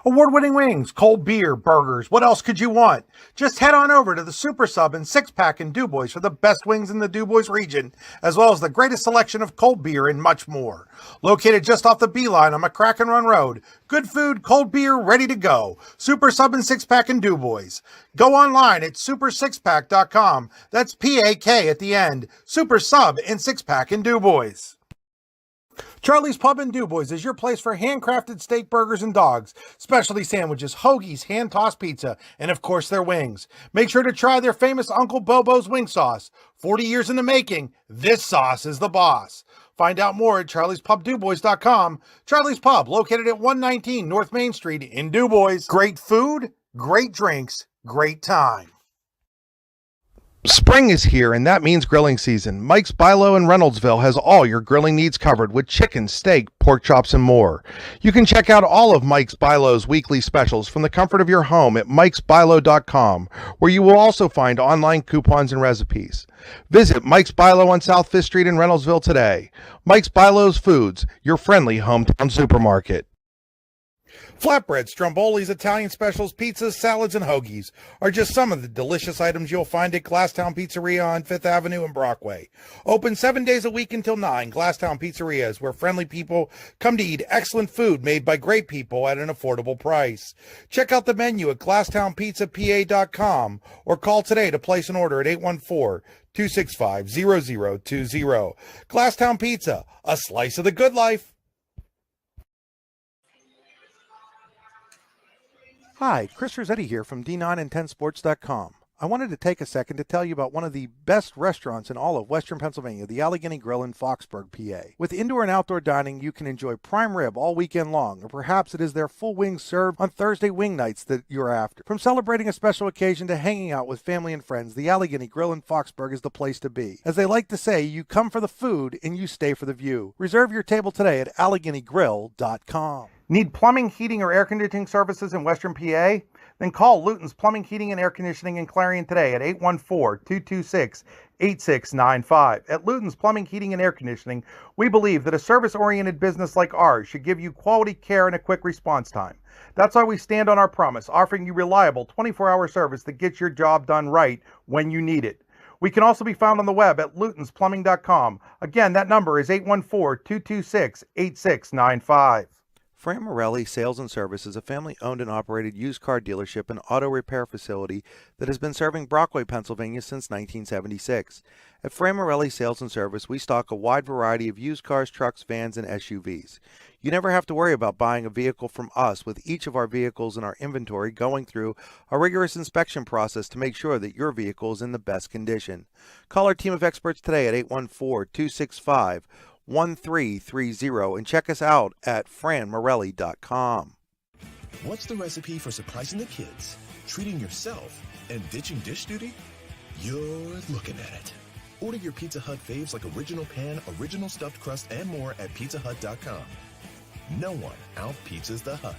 Award-winning wings, cold beer, burgers. What else could you want? Just head on over to the Super Sub and Six Pack in DuBois for the best wings in the DuBois region, as well as the greatest selection of cold beer and much more. Located just off the Beeline on McCracken Run Road. Good food, cold beer, ready to go. Super Sub and Six Pack in DuBois. Go online at supersixpack.com. That's P-A-K at the end. Super Sub and Six Pack in DuBois. Charlie's Pub in DuBois is your place for handcrafted steak, burgers, and dogs, specialty sandwiches, hoagies, hand-tossed pizza, and of course their wings. Make sure to try their famous Uncle Bobo's wing sauce. 40 years in the making, this sauce is the boss. Find out more at charliespubdubois.com. Charlie's Pub, located at 119 North Main Street in DuBois. Great food, great drinks, great time. Spring is here, and that means grilling season. Mike's Bilo in Reynoldsville has all your grilling needs covered with chicken, steak, pork chops, and more. You can check out all of Mike's Bilo's weekly specials from the comfort of your home at mikesbilo.com, where you will also find online coupons and recipes. Visit Mike's Bilo on South 5th Street in Reynoldsville today. Mike's Bilo's Foods, your friendly hometown supermarket. Flatbreads, strombolis, Italian specials, pizzas, salads, and hoagies are just some of the delicious items you'll find at Glasstown Pizzeria on 5th Avenue and Brockway. Open 7 days a week until 9, Glasstown Pizzeria is where friendly people come to eat excellent food made by great people at an affordable price. Check out the menu at glasstownpizzapa.com or call today to place an order at 814-265-0020. Glasstown Pizza, a slice of the good life. Hi, Chris Rossetti here from D9and10sports.com. I wanted to take a second to tell you about one of the best restaurants in all of Western Pennsylvania, the Allegheny Grill in Foxburg, PA. With indoor and outdoor dining, you can enjoy prime rib all weekend long, or perhaps it is their full wings served on Thursday wing nights that you're after. From celebrating a special occasion to hanging out with family and friends, the Allegheny Grill in Foxburg is the place to be. As they like to say, you come for the food and you stay for the view. Reserve your table today at AlleghenyGrill.com. Need plumbing, heating, or air conditioning services in Western PA? Then call Luton's Plumbing, Heating, and Air Conditioning in Clarion today at 814-226-8695. At Luton's Plumbing, Heating, and Air Conditioning, we believe that a service-oriented business like ours should give you quality care and a quick response time. That's why we stand on our promise, offering you reliable 24-hour service that gets your job done right when you need it. We can also be found on the web at lutonsplumbing.com. Again, that number is 814-226-8695. Fran Morelli Sales and Service is a family-owned and operated used car dealership and auto repair facility that has been serving Brockway, Pennsylvania since 1976. At Fran Morelli Sales and Service, we stock a wide variety of used cars, trucks, vans, and SUVs. You never have to worry about buying a vehicle from us, with each of our vehicles in our inventory going through a rigorous inspection process to make sure that your vehicle is in the best condition. Call our team of experts today at 814-265-1330 and check us out at franmorelli.com. What's the recipe for surprising the kids, treating yourself, and ditching dish duty? You're looking at it. Order your Pizza Hut faves like original pan, original stuffed crust, and more at pizzahut.com. No one out-pizzas the Hut.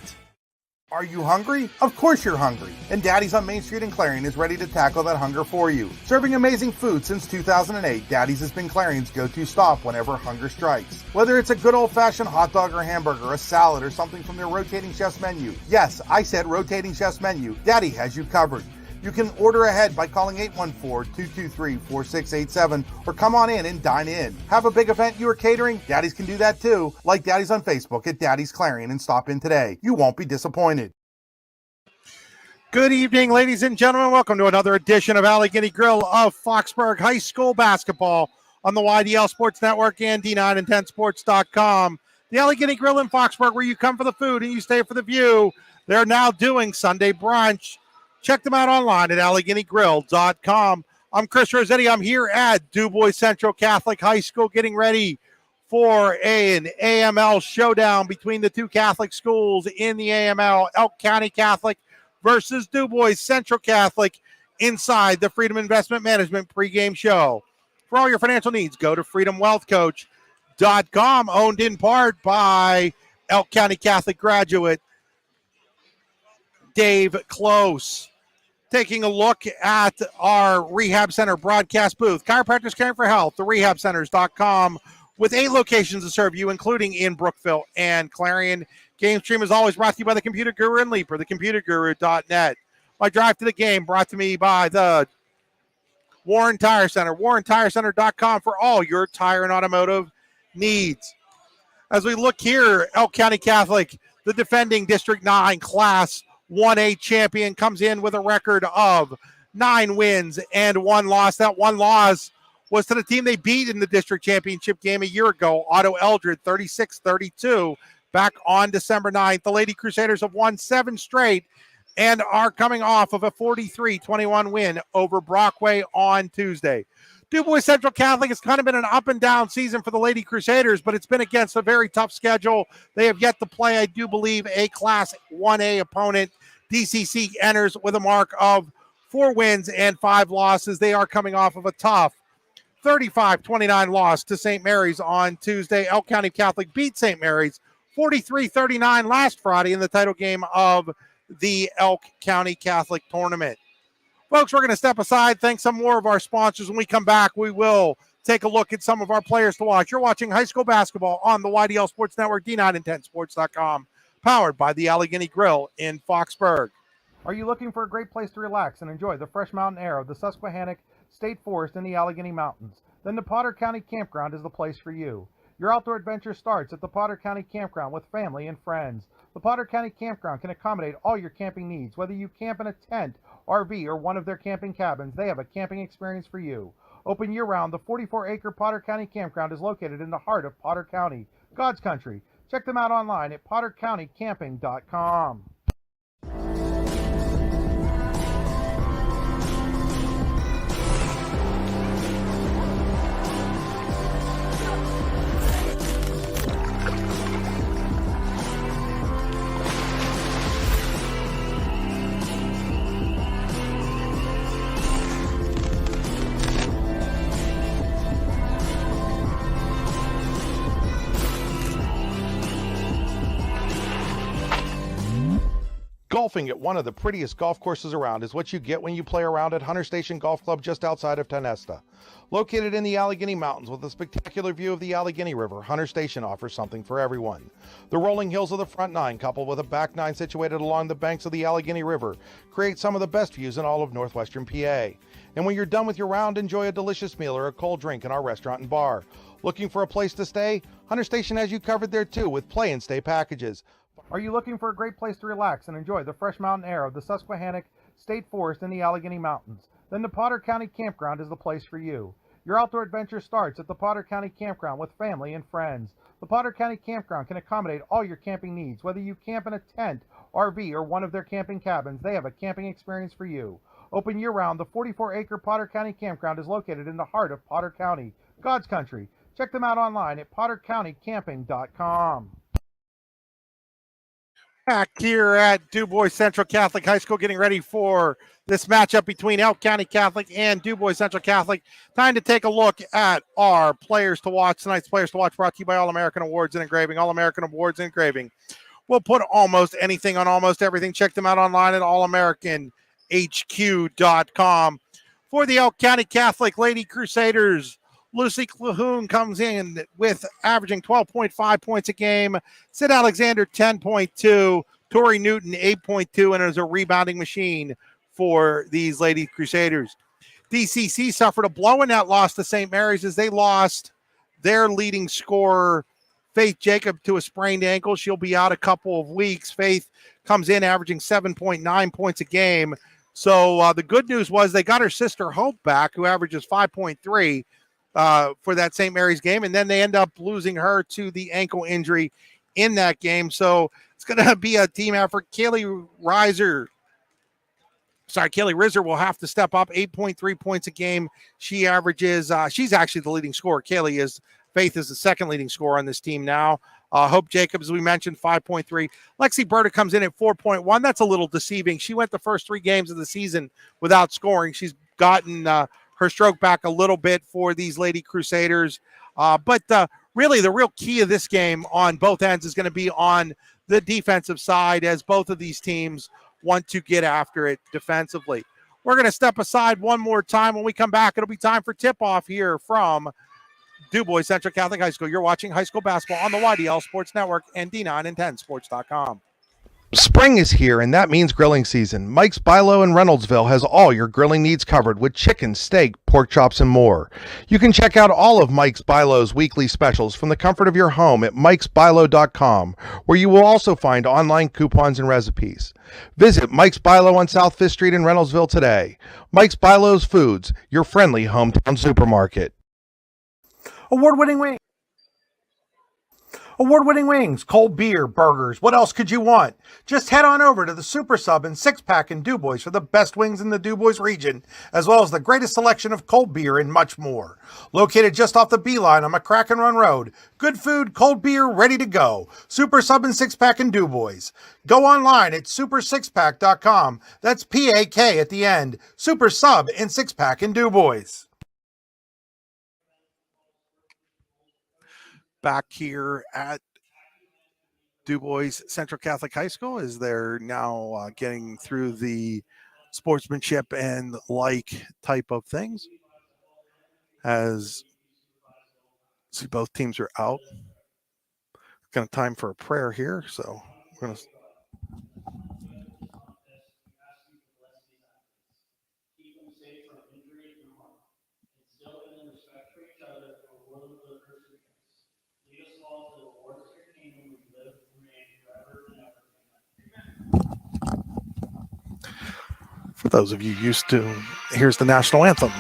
Are you hungry? Of course you're hungry. And Daddy's on Main Street in Clarion is ready to tackle that hunger for you. Serving amazing food since 2008, Daddy's has been Clarion's go-to stop whenever hunger strikes. Whether it's a good old-fashioned hot dog or hamburger, a salad, or something from their rotating chef's menu. Yes, I said rotating chef's menu. Daddy has you covered. You can order ahead by calling 814-223-4687 or come on in and dine in. Have a big event you are catering? Daddy's can do that too. Like Daddy's on Facebook at Daddy's Clarion and stop in today. You won't be disappointed. Good evening, ladies and gentlemen. Welcome to another edition of Allegheny Grill of Foxburg High School basketball on the YDL Sports Network and D9and10sports.com. The Allegheny Grill in Foxburg, where you come for the food and you stay for the view. They're now doing Sunday brunch. Check them out online at AlleghenyGrill.com. I'm Chris Rossetti. I'm here at DuBois Central Catholic High School getting ready for an AML showdown between the two Catholic schools in the AML, Elk County Catholic versus DuBois Central Catholic inside the Freedom Investment Management pregame show. For all your financial needs, go to freedomwealthcoach.com, owned in part by Elk County Catholic graduate Dave Close. Taking a look at our Rehab Center broadcast booth. Chiropractors Caring for Health, the rehabcenters.com, with 8 locations to serve you, including in Brookville and Clarion. Game Stream is always brought to you by the Computer Guru and Leaper, thecomputerguru.net. My drive to the game brought to me by the Warren Tire Center, warrentirecenter.com for all your tire and automotive needs. As we look here, Elk County Catholic, the defending District 9 Class 1A champion, comes in with a record of 9 wins and 1 loss. That 1 loss was to the team they beat in the district championship game a year ago, Otto Eldred, 36-32, back on December 9th. The Lady Crusaders have won 7 straight and are coming off of a 43-21 win over Brockway on Tuesday. DuBois Central Catholic has kind of been an up and down season for the Lady Crusaders, but it's been against a very tough schedule. They have yet to play, I do believe, a Class 1A opponent. DCC enters with a mark of 4 wins and 5 losses. They are coming off of a tough 35-29 loss to St. Mary's on Tuesday. Elk County Catholic beat St. Mary's 43-39 last Friday in the title game of the Elk County Catholic Tournament. Folks, we're going to step aside, thank some more of our sponsors. When we come back, we will take a look at some of our players to watch. You're watching high school basketball on the YDL Sports Network, D9and10sports.com, powered by the Allegheny Grill in Foxburg. Are you looking for a great place to relax and enjoy the fresh mountain air of the Susquehannock State Forest in the Allegheny Mountains? Then the Potter County Campground is the place for you. Your outdoor adventure starts at the Potter County Campground with family and friends. The Potter County Campground can accommodate all your camping needs. Whether you camp in a tent, RV, or one of their camping cabins, they have a camping experience for you. Open year-round, the 44-acre Potter County Campground is located in the heart of Potter County, God's country. Check them out online at pottercountycamping.com. Golfing at one of the prettiest golf courses around is what you get when you play around at Hunter Station Golf Club just outside of Tonesta. Located in the Allegheny Mountains with a spectacular view of the Allegheny River, Hunter Station offers something for everyone. The rolling hills of the front 9, coupled with a back 9 situated along the banks of the Allegheny River, create some of the best views in all of northwestern PA. And when you're done with your round, enjoy a delicious meal or a cold drink in our restaurant and bar. Looking for a place to stay? Hunter Station has you covered there too with play and stay packages. Are you looking for a great place to relax and enjoy the fresh mountain air of the Susquehannock State Forest in the Allegheny Mountains? Then the Potter County Campground is the place for you. Your outdoor adventure starts at the Potter County Campground with family and friends. The Potter County Campground can accommodate all your camping needs. Whether you camp in a tent, RV, or one of their camping cabins, they have a camping experience for you. Open year-round, the 44-acre Potter County Campground is located in the heart of Potter County, God's country. Check them out online at pottercountycamping.com. Back here at DuBois Central Catholic High School, getting ready for this matchup between Elk County Catholic and DuBois Central Catholic. Time to take a look at our players to watch. Tonight's players to watch brought to you by All-American Awards and Engraving. All-American Awards and Engraving. We'll put almost anything on almost everything. Check them out online at allamericanhq.com. For the Elk County Catholic Lady Crusaders, Lucy Clahoon comes in with averaging 12.5 points a game. Sid Alexander, 10.2. Tori Newton, 8.2, and is a rebounding machine for these Lady Crusaders. DCC suffered a blow in that loss to St. Mary's as they lost their leading scorer, Faith Jacob, to a sprained ankle. She'll be out a couple of weeks. Faith comes in averaging 7.9 points a game. So the good news was they got her sister Hope back, who averages 5.3. For that St. Mary's game, and then they end up losing her to the ankle injury in that game. So it's going to be a team effort. Kaylee Rizzer will have to step up, 8.3 points a game. She averages, she's actually the leading scorer. Faith is the second leading scorer on this team now. Hope Jacobs, as we mentioned, 5.3. Lexi Berta comes in at 4.1. That's a little deceiving. She went the first 3 games of the season without scoring. She's gotten her stroke back a little bit for these Lady Crusaders. But really the real key of this game on both ends is going to be on the defensive side, as both of these teams want to get after it defensively. We're going to step aside one more time. When we come back, it'll be time for tip-off here from DuBois Central Catholic High School. You're watching high school basketball on the YDL Sports Network and D9 and 10sports.com. Spring is here, and that means grilling season. Mike's Bilo in Reynoldsville has all your grilling needs covered with chicken, steak, pork chops, and more. You can check out all of Mike's Bilo's weekly specials from the comfort of your home at mikesbilo.com, where you will also find online coupons and recipes. Visit Mike's Bilo on South 5th Street in Reynoldsville today. Mike's Bilo's Foods, your friendly hometown supermarket. Award-winning wings, cold beer, burgers. What else could you want? Just head on over to the Super Sub and 6-pack in DuBois for the best wings in the DuBois region, as well as the greatest selection of cold beer and much more. Located just off the Beeline on McCracken Run Road. Good food, cold beer, ready to go. Super Sub and 6-pack in DuBois. Go online at super6pack.com. That's P-A-K at the end. Super Sub and 6-pack in DuBois. Back here at DuBois Central Catholic High School as they're now getting through the sportsmanship and like type of things. As see both teams are out. Kind of time for a prayer here, so we're going to for those of you used to, here's the national anthem.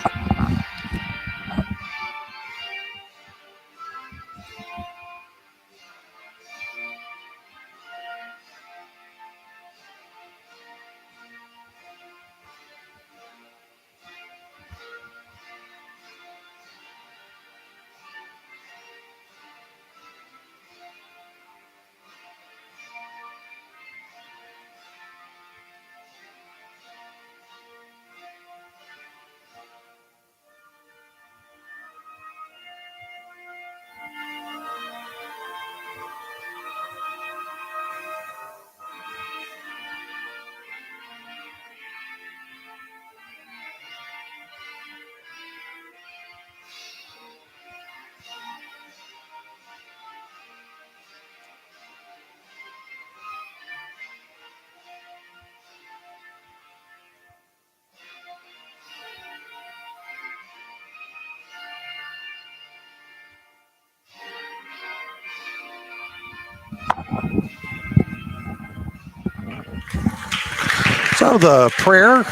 So the prayer,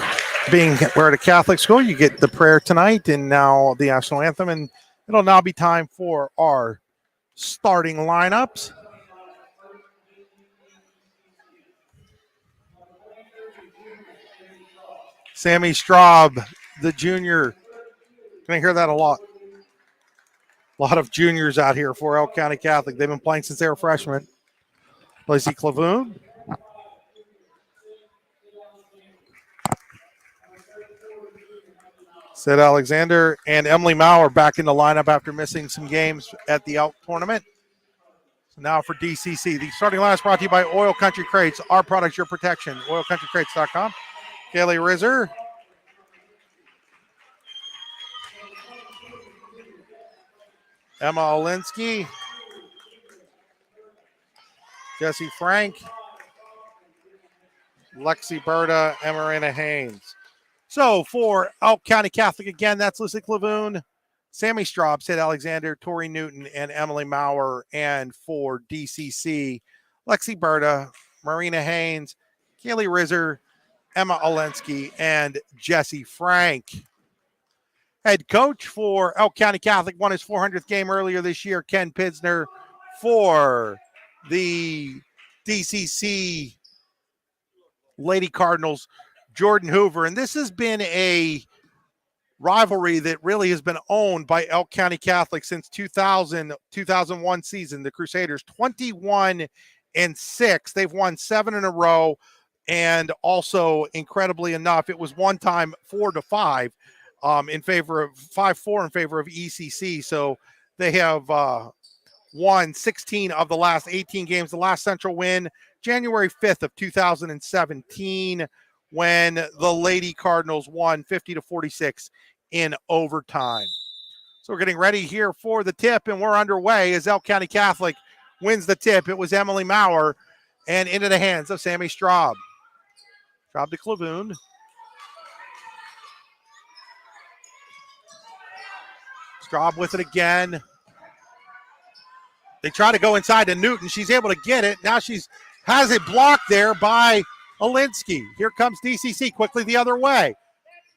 being we're at a Catholic school, you get the prayer tonight and now the national anthem, and it'll now be time for our starting lineups. Sammy Straub, the junior. Gonna hear that a lot. A lot of juniors out here for Elk County Catholic. They've been playing since they were freshmen. Lacey Clavoon. Sid Alexander and Emily Maurer back in the lineup after missing some games at the Elk tournament. So now for DCC. The starting line is brought to you by Oil Country Crates. Our products, your protection. OilCountryCrates.com. Kaylee Rizzer. Emma Olinsky. Jesse Frank. Lexi Berta and Marina Haynes. So for Elk County Catholic, again, that's Lucy Clavoon, Sammy Straub, Sid Alexander, Tori Newton, and Emily Maurer. And for DCC, Lexi Berta, Marina Haynes, Kaylee Rizzer, Emma Olinsky, and Jesse Frank. Head coach for Elk County Catholic won his 400th game earlier this year, Ken Pidsner. For the DCC Lady Cardinals, Jordan Hoover. And this has been a rivalry that really has been owned by Elk County Catholic since 2001 season. The Crusaders 21-6. They've won 7 in a row. And also, incredibly enough, it was one time 4-5 in favor of 5-4 in favor of ECC. So they have won 16 of the last 18 games. The last Central win, January 5th of 2017, when the Lady Cardinals won 50-46 in overtime. So we're getting ready here for the tip, and we're underway as Elk County Catholic wins the tip. It was Emily Maurer, and into the hands of Sammy Straub. Straub to Clavoon. Straub with it again. They try to go inside to Newton. She's able to get it. Now she's has it blocked there by Alinsky. Here comes DCC quickly the other way.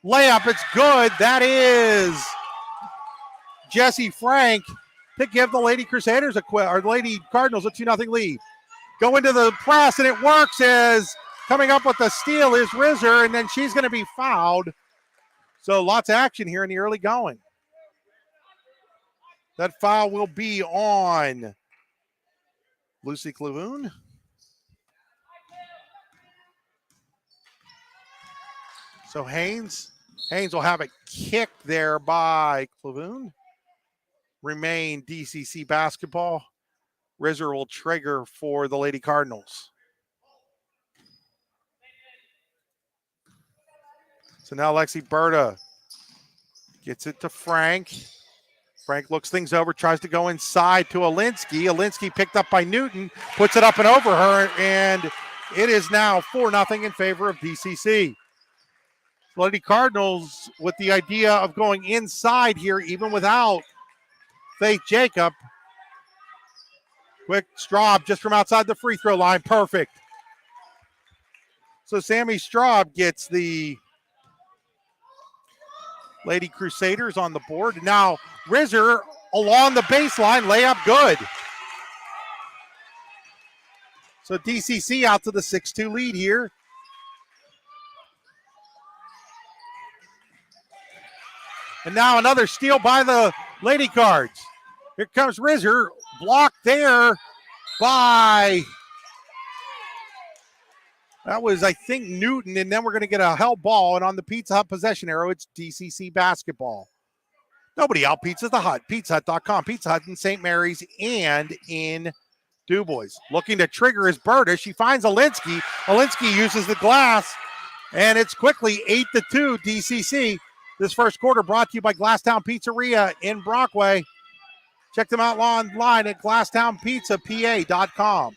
Layup, it's good. That is Jesse Frank to give the Lady Crusaders or the Lady Cardinals a 2-0 lead. Go into the press, and it works as coming up with the steal is Rizzer, and then she's going to be fouled. So lots of action here in the early going. That foul will be on Lucy Clavoon. So Haynes will have it kicked there by Clavoon. Remain DCC basketball. Rizzer will trigger for the Lady Cardinals. So now Lexi Berta gets it to Frank. Frank looks things over, tries to go inside to Alinsky. Alinsky picked up by Newton, puts it up and over her, and it is now 4-0 in favor of DCC. Lady Cardinals with the idea of going inside here, even without Faith Jacob. Quick Straub just from outside the free throw line. Perfect. So Sammy Straub gets the Lady Crusaders on the board. Now Rizzer along the baseline, layup good. So DCC out to the 6-2 lead here. And now another steal by the Lady Cards. Here comes Rizzer, blocked there by, that was, I think, Newton, and then we're going to get a held ball, and on the Pizza Hut possession arrow, it's DCC basketball. Nobody out Pizza the Hut, pizzahut.com, Pizza Hut in St. Mary's and in DuBois. Looking to trigger is Berta. She finds Alinsky. Alinsky uses the glass, and it's quickly 8-2 DCC. This first quarter brought to you by Glasstown Pizzeria in Brockway. Check them out online at glasstownpizzapa.com.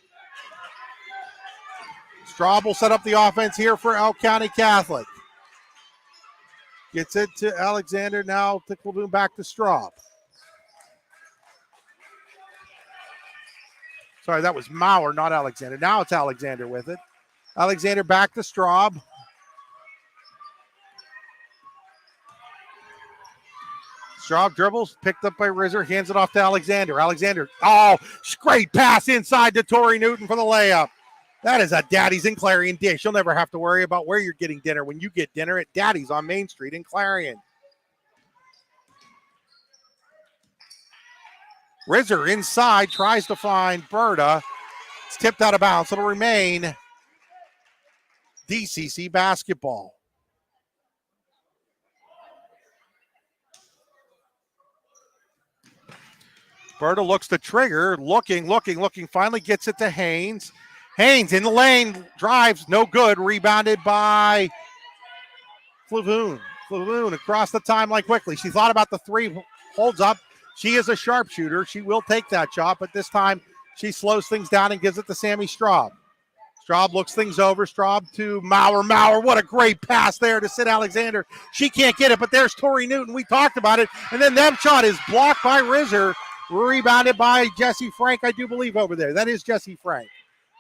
Straub will set up the offense here for Elk County Catholic. Gets it to Alexander, now to Clavoon, back to Straub. Sorry, that was Maurer, not Alexander. Now it's Alexander with it. Alexander back to Straub. Straub dribbles, picked up by Rizzer, hands it off to Alexander. Alexander, great pass inside to Tori Newton for the layup. That is a Daddy's in Clarion dish. You'll never have to worry about where you're getting dinner when you get dinner at Daddy's on Main Street in Clarion. Rizzer inside, tries to find Berta. It's tipped out of bounds. It'll remain DCC basketball. Berta looks to trigger, looking, finally gets it to Haynes. Haynes in the lane, drives, no good, rebounded by Clavoon. Clavoon across the timeline quickly. She thought about the three, holds up. She is a sharpshooter. She will take that shot, but this time she slows things down and gives it to Sammy Straub. Straub looks things over. Straub to Maurer. Maurer, what a great pass there to Sid Alexander. She can't get it, but there's Tori Newton. We talked about it. And then that shot is blocked by Rizzer. Rebounded by Jesse Frank, I do believe, over there. That is Jesse Frank.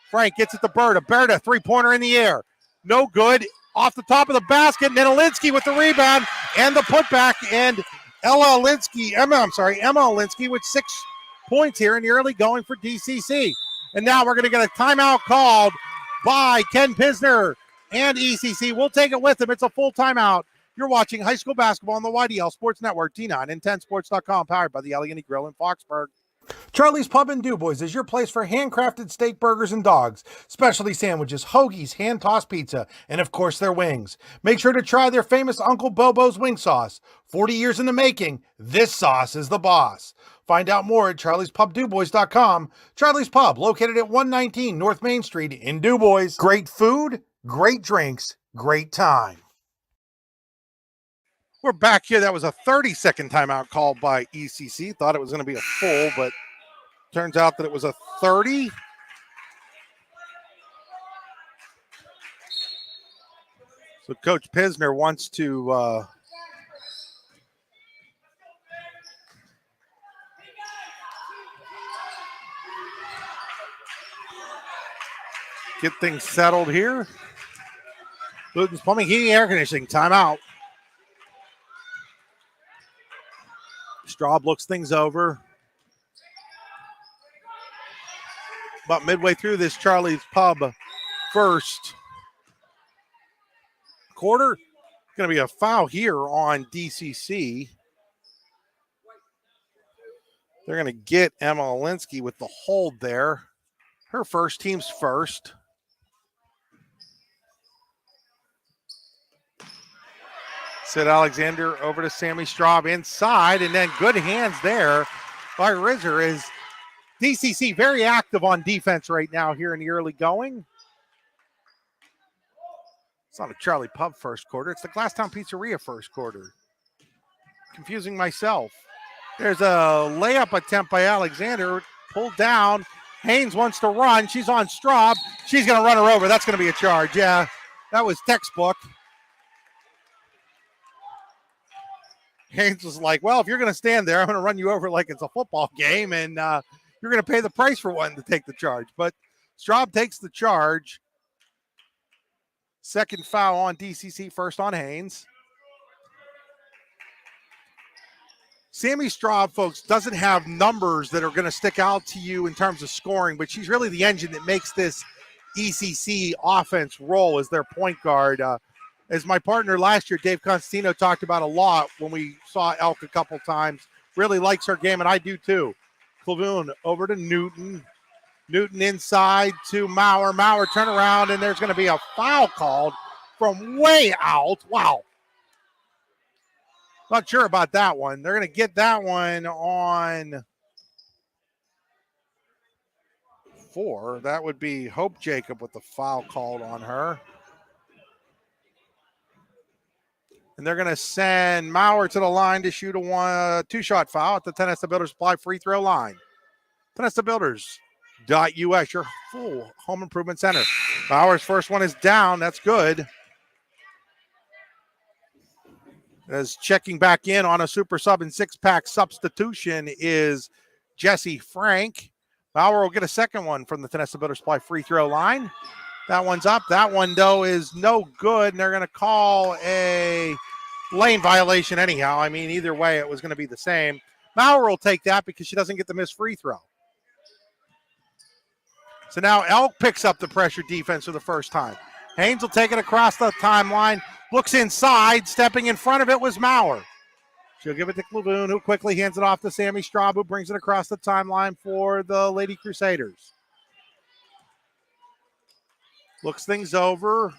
Frank gets it to Berta. Berta, three-pointer in the air. No good. Off the top of the basket. And then Alinsky with the rebound and the putback. And Emma Alinsky with 6 points here in the early going for DCC. And now we're going to get a timeout called by Ken Pisner and ECC. We'll take it with him. It's a full timeout. You're watching high school basketball on the YDL Sports Network, D9 and 10sports.com, powered by the Allegheny Grill in Foxburg. Charlie's Pub in DuBois is your place for handcrafted steak burgers and dogs, specialty sandwiches, hoagies, hand-tossed pizza, and of course their wings. Make sure to try their famous Uncle Bobo's wing sauce. 40 years in the making, this sauce is the boss. Find out more at charliespubdubois.com. Charlie's Pub, located at 119 North Main Street in DuBois. Great food, great drinks, great time. We're back here. That was a 30-second timeout called by ECC. Thought it was going to be a full, but turns out that it was a 30. So Coach Pisner wants to get things settled here. Luton's Plumbing, Heating, Air Conditioning, timeout. Straub looks things over. About midway through this Charlie's Pub first quarter, going to be a foul here on DCC. They're going to get Emma Olinsky with the hold there. Her first, team's first. Sid Alexander over to Sammy Straub inside, and then good hands there by Rizzer. Is DCC very active on defense right now here in the early going. It's not a Charlie Pub first quarter. It's the Glasstown Pizzeria first quarter. Confusing myself. There's a layup attempt by Alexander. Pulled down. Haynes wants to run. She's on Straub. She's going to run her over. That's going to be a charge. Yeah, that was textbook. Haynes was like, well, if you're going to stand there, I'm going to run you over like it's a football game, and you're going to pay the price for one to take the charge. But Straub takes the charge. Second foul on DCC, first on Haynes. Sammy Straub, folks, doesn't have numbers that are going to stick out to you in terms of scoring, but she's really the engine that makes this ECC offense roll as their point guard. As my partner last year, Dave Constantino, talked about a lot when we saw Elk a couple times. Really likes her game, and I do too. Clavoon over to Newton. Newton inside to Maurer. Maurer turn around, and there's going to be a foul called from way out. Wow. Not sure about that one. They're going to get that one on 4. That would be Hope Jacob with the foul called on her. And they're going to send Maurer to the line to shoot a 2-shot foul at the Tenesta Builders Supply free throw line. Tenesta Builders.us, your full home improvement center. Maurer's first one is down. That's good. As checking back in on a super sub and 6-pack substitution is Jesse Frank. Maurer will get a second one from the Tenesta Builders Supply free throw line. That one's up. That one, though, is no good, and they're going to call a lane violation anyhow. I mean, either way, it was going to be the same. Maurer will take that because she doesn't get the missed free throw. So now Elk picks up the pressure defense for the first time. Haynes will take it across the timeline, looks inside, stepping in front of it was Maurer. She'll give it to Clavoon, who quickly hands it off to Sammy Straub, who brings it across the timeline for the Lady Crusaders. Looks things over.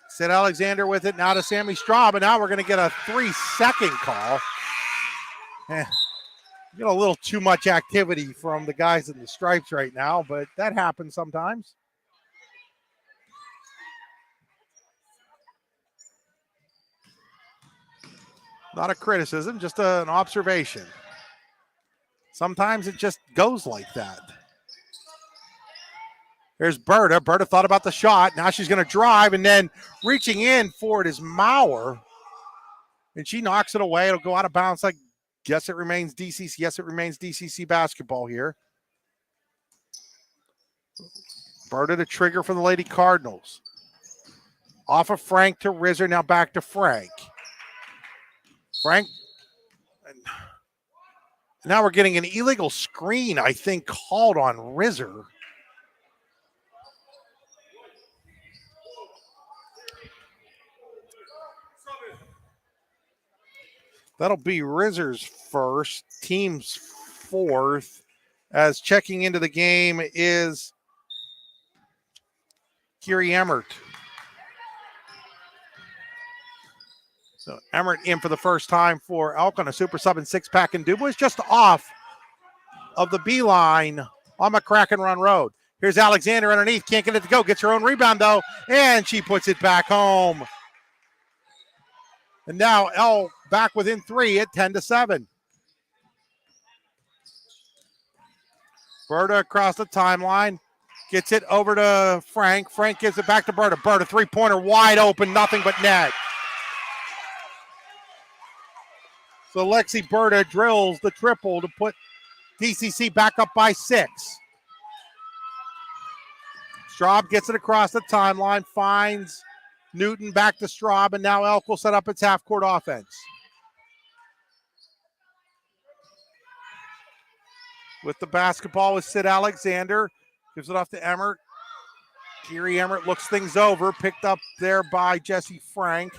Sid Alexander with it now to Sammy Straub, and now we're going to get a 3-second call. Get a little too much activity from the guys in the stripes right now, but that happens sometimes. Not a criticism, just an observation. Sometimes it just goes like that. There's Berta. Berta thought about the shot. Now she's going to drive, and then reaching in for it is Maurer. And she knocks it away. It'll go out of bounds. I guess it remains DCC. Yes, it remains DCC basketball here. Berta to trigger for the Lady Cardinals. Off of Frank to Rizzer. Now back to Frank. Frank. Now we're getting an illegal screen, I think, called on Rizzer. That'll be Rizzer's first, team's fourth, as checking into the game is Kiri Emmert. So Emmert in for the first time for Elk on a super sub and 6-pack in Dubois, just off of the B line on McCracken Run Road. Here's Alexander underneath, can't get it to go, gets her own rebound though, and she puts it back home. And now L back within 3 at 10-7. Berta across the timeline. Gets it over to Frank. Frank gives it back to Berta. Berta, three-pointer wide open, nothing but net. So Lexi Berta drills the triple to put DCC back up by 6. Straub gets it across the timeline, finds Newton back to Straub, and now Elk will set up its half-court offense. With the basketball is Sid Alexander. Gives it off to Emmert. Kiri Emmert looks things over. Picked up there by Jesse Frank.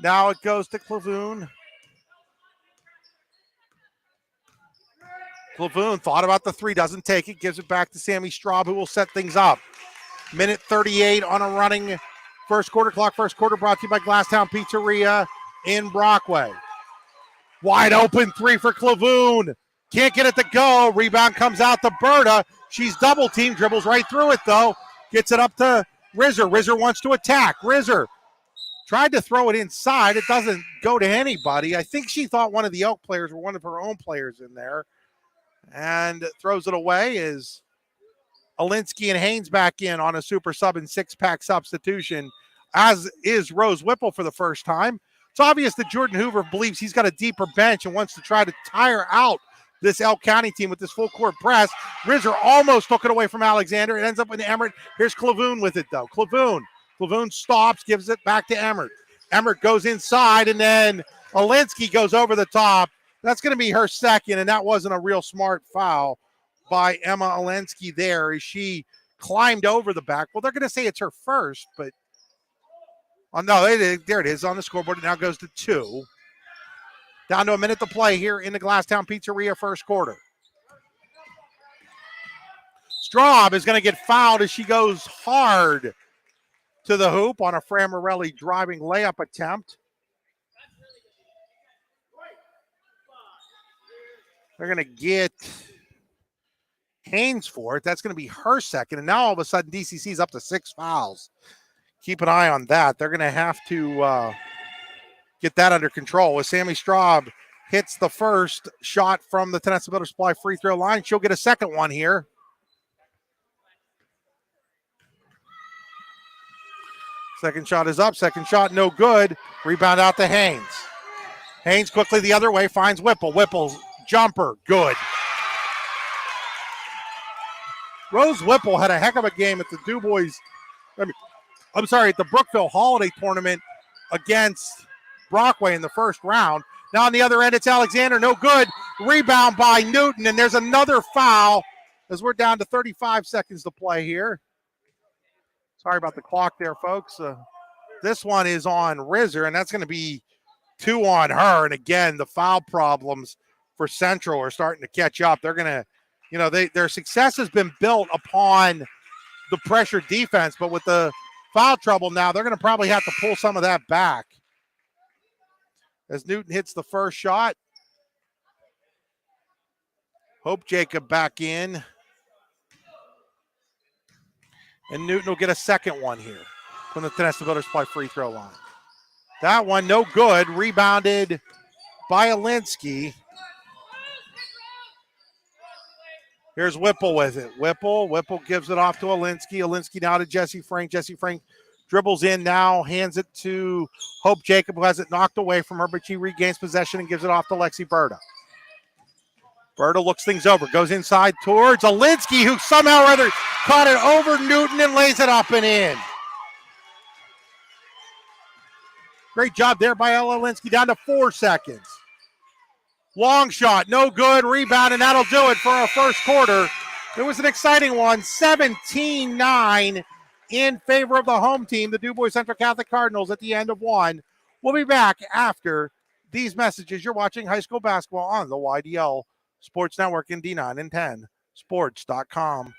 Now it goes to Clavoon. Clavoon thought about the three, doesn't take it. Gives it back to Sammy Straub, who will set things up. Minute 38 on a running first quarter clock. First quarter brought to you by Glasstown Pizzeria in Brockway. Wide open three for Clavoon. Can't get it to go. Rebound comes out to Berta. She's double teamed, dribbles right through it though. Gets it up to Rizzer. Rizzer wants to attack. Rizzer tried to throw it inside. It doesn't go to anybody. I think she thought one of the Elk players were one of her own players in there. And throws it away is Alinsky and Haynes back in on a super sub and 6-pack substitution, as is Rose Whipple for the first time. It's obvious that Jordan Hoover believes he's got a deeper bench and wants to try to tire out this Elk County team with this full court press. Rizzer almost took it away from Alexander. It ends up with Emmert. Here's Clavoon with it though. Clavoon stops, gives it back to Emmert. Emmert goes inside, and then Alinsky goes over the top. That's going to be her second, and that wasn't a real smart foul by Emma Alinsky there as she climbed over the back. Well, they're going to say it's her first, but oh no, there it is on the scoreboard. It now goes to 2. Down to a minute to play here in the Glasstown Pizzeria first quarter. Straub is going to get fouled as she goes hard to the hoop on a Fran Morelli driving layup attempt. They're going to get Haynes for it. That's going to be her second. And now all of a sudden DCC is up to 6 fouls. Keep an eye on that. They're going to have to get that under control. As Sammy Straub hits the first shot from the Tenesta Builder Supply free throw line, she'll get a second one here. Second shot is up. Second shot no good. Rebound out to Haynes. Haynes quickly the other way finds Whipple. Whipple's jumper, good. Rose Whipple had a heck of a game at the at the Brookville Holiday Tournament against Brockway in the first round. Now on the other end, it's Alexander, no good. Rebound by Newton, and there's another foul as we're down to 35 seconds to play here. Sorry about the clock there, folks. This one is on Rizzer, and that's going to be 2 on her. And again, the foul problems for Central are starting to catch up. They're going to, their success has been built upon the pressure defense, but with the foul trouble now, they're going to probably have to pull some of that back. As Newton hits the first shot. Hope Jacob back in. And Newton will get a second one here from the Tenesta Builder Supply free throw line. That one no good. Rebounded by Alinsky. Here's Whipple with it. Whipple gives it off to Alinsky. Alinsky now to Jesse Frank. Jesse Frank dribbles in now, hands it to Hope Jacob, who has it knocked away from her, but she regains possession and gives it off to Lexi Berta. Berta looks things over, goes inside towards Alinsky, who somehow or other caught it over Newton and lays it up and in. Great job there by Ella Alinsky, down to 4 seconds. Long shot, no good, rebound, and that'll do it for our first quarter. It was an exciting one, 17-9 in favor of the home team, the DuBois Central Catholic Cardinals at the end of 1. We'll be back after these messages. You're watching high school basketball on the YDL Sports Network in D9 and 10 sports.com.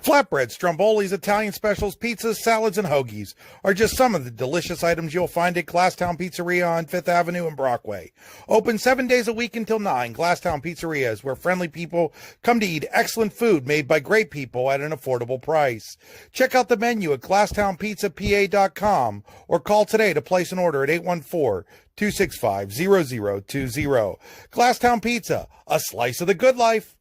Flatbreads, strombolis, Italian specials, pizzas, salads, and hoagies are just some of the delicious items you'll find at Glasstown Pizzeria on 5th Avenue and Brockway. Open 7 days a week until 9. Glasstown Pizzeria is where friendly people come to eat excellent food made by great people at an affordable price. Check out the menu at glasstownpizzapa.com or call today to place an order at 814-265-0020. Glasstown Pizza, a slice of the good life.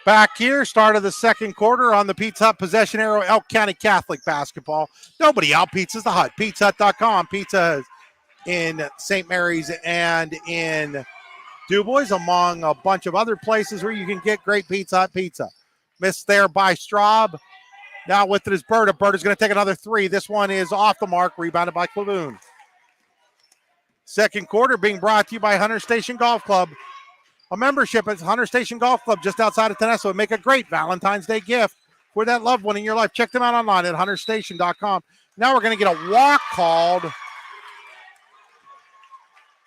Back here, start of the second quarter on the Pizza Hut possession arrow, Elk County Catholic basketball. Nobody out pizzas the Hut. PizzaHut.com. Pizza in St. Mary's and in DuBois, among a bunch of other places where you can get great Pizza Hut pizza. Missed there by Straub. Now with it is Berta. Berta's going to take another three. This one is off the mark, rebounded by Clavoon. Second quarter being brought to you by Hunter Station Golf Club. A membership at Hunter Station Golf Club just outside of Tenesso would make a great Valentine's Day gift for that loved one in your life. Check them out online at hunterstation.com. Now we're going to get a walk called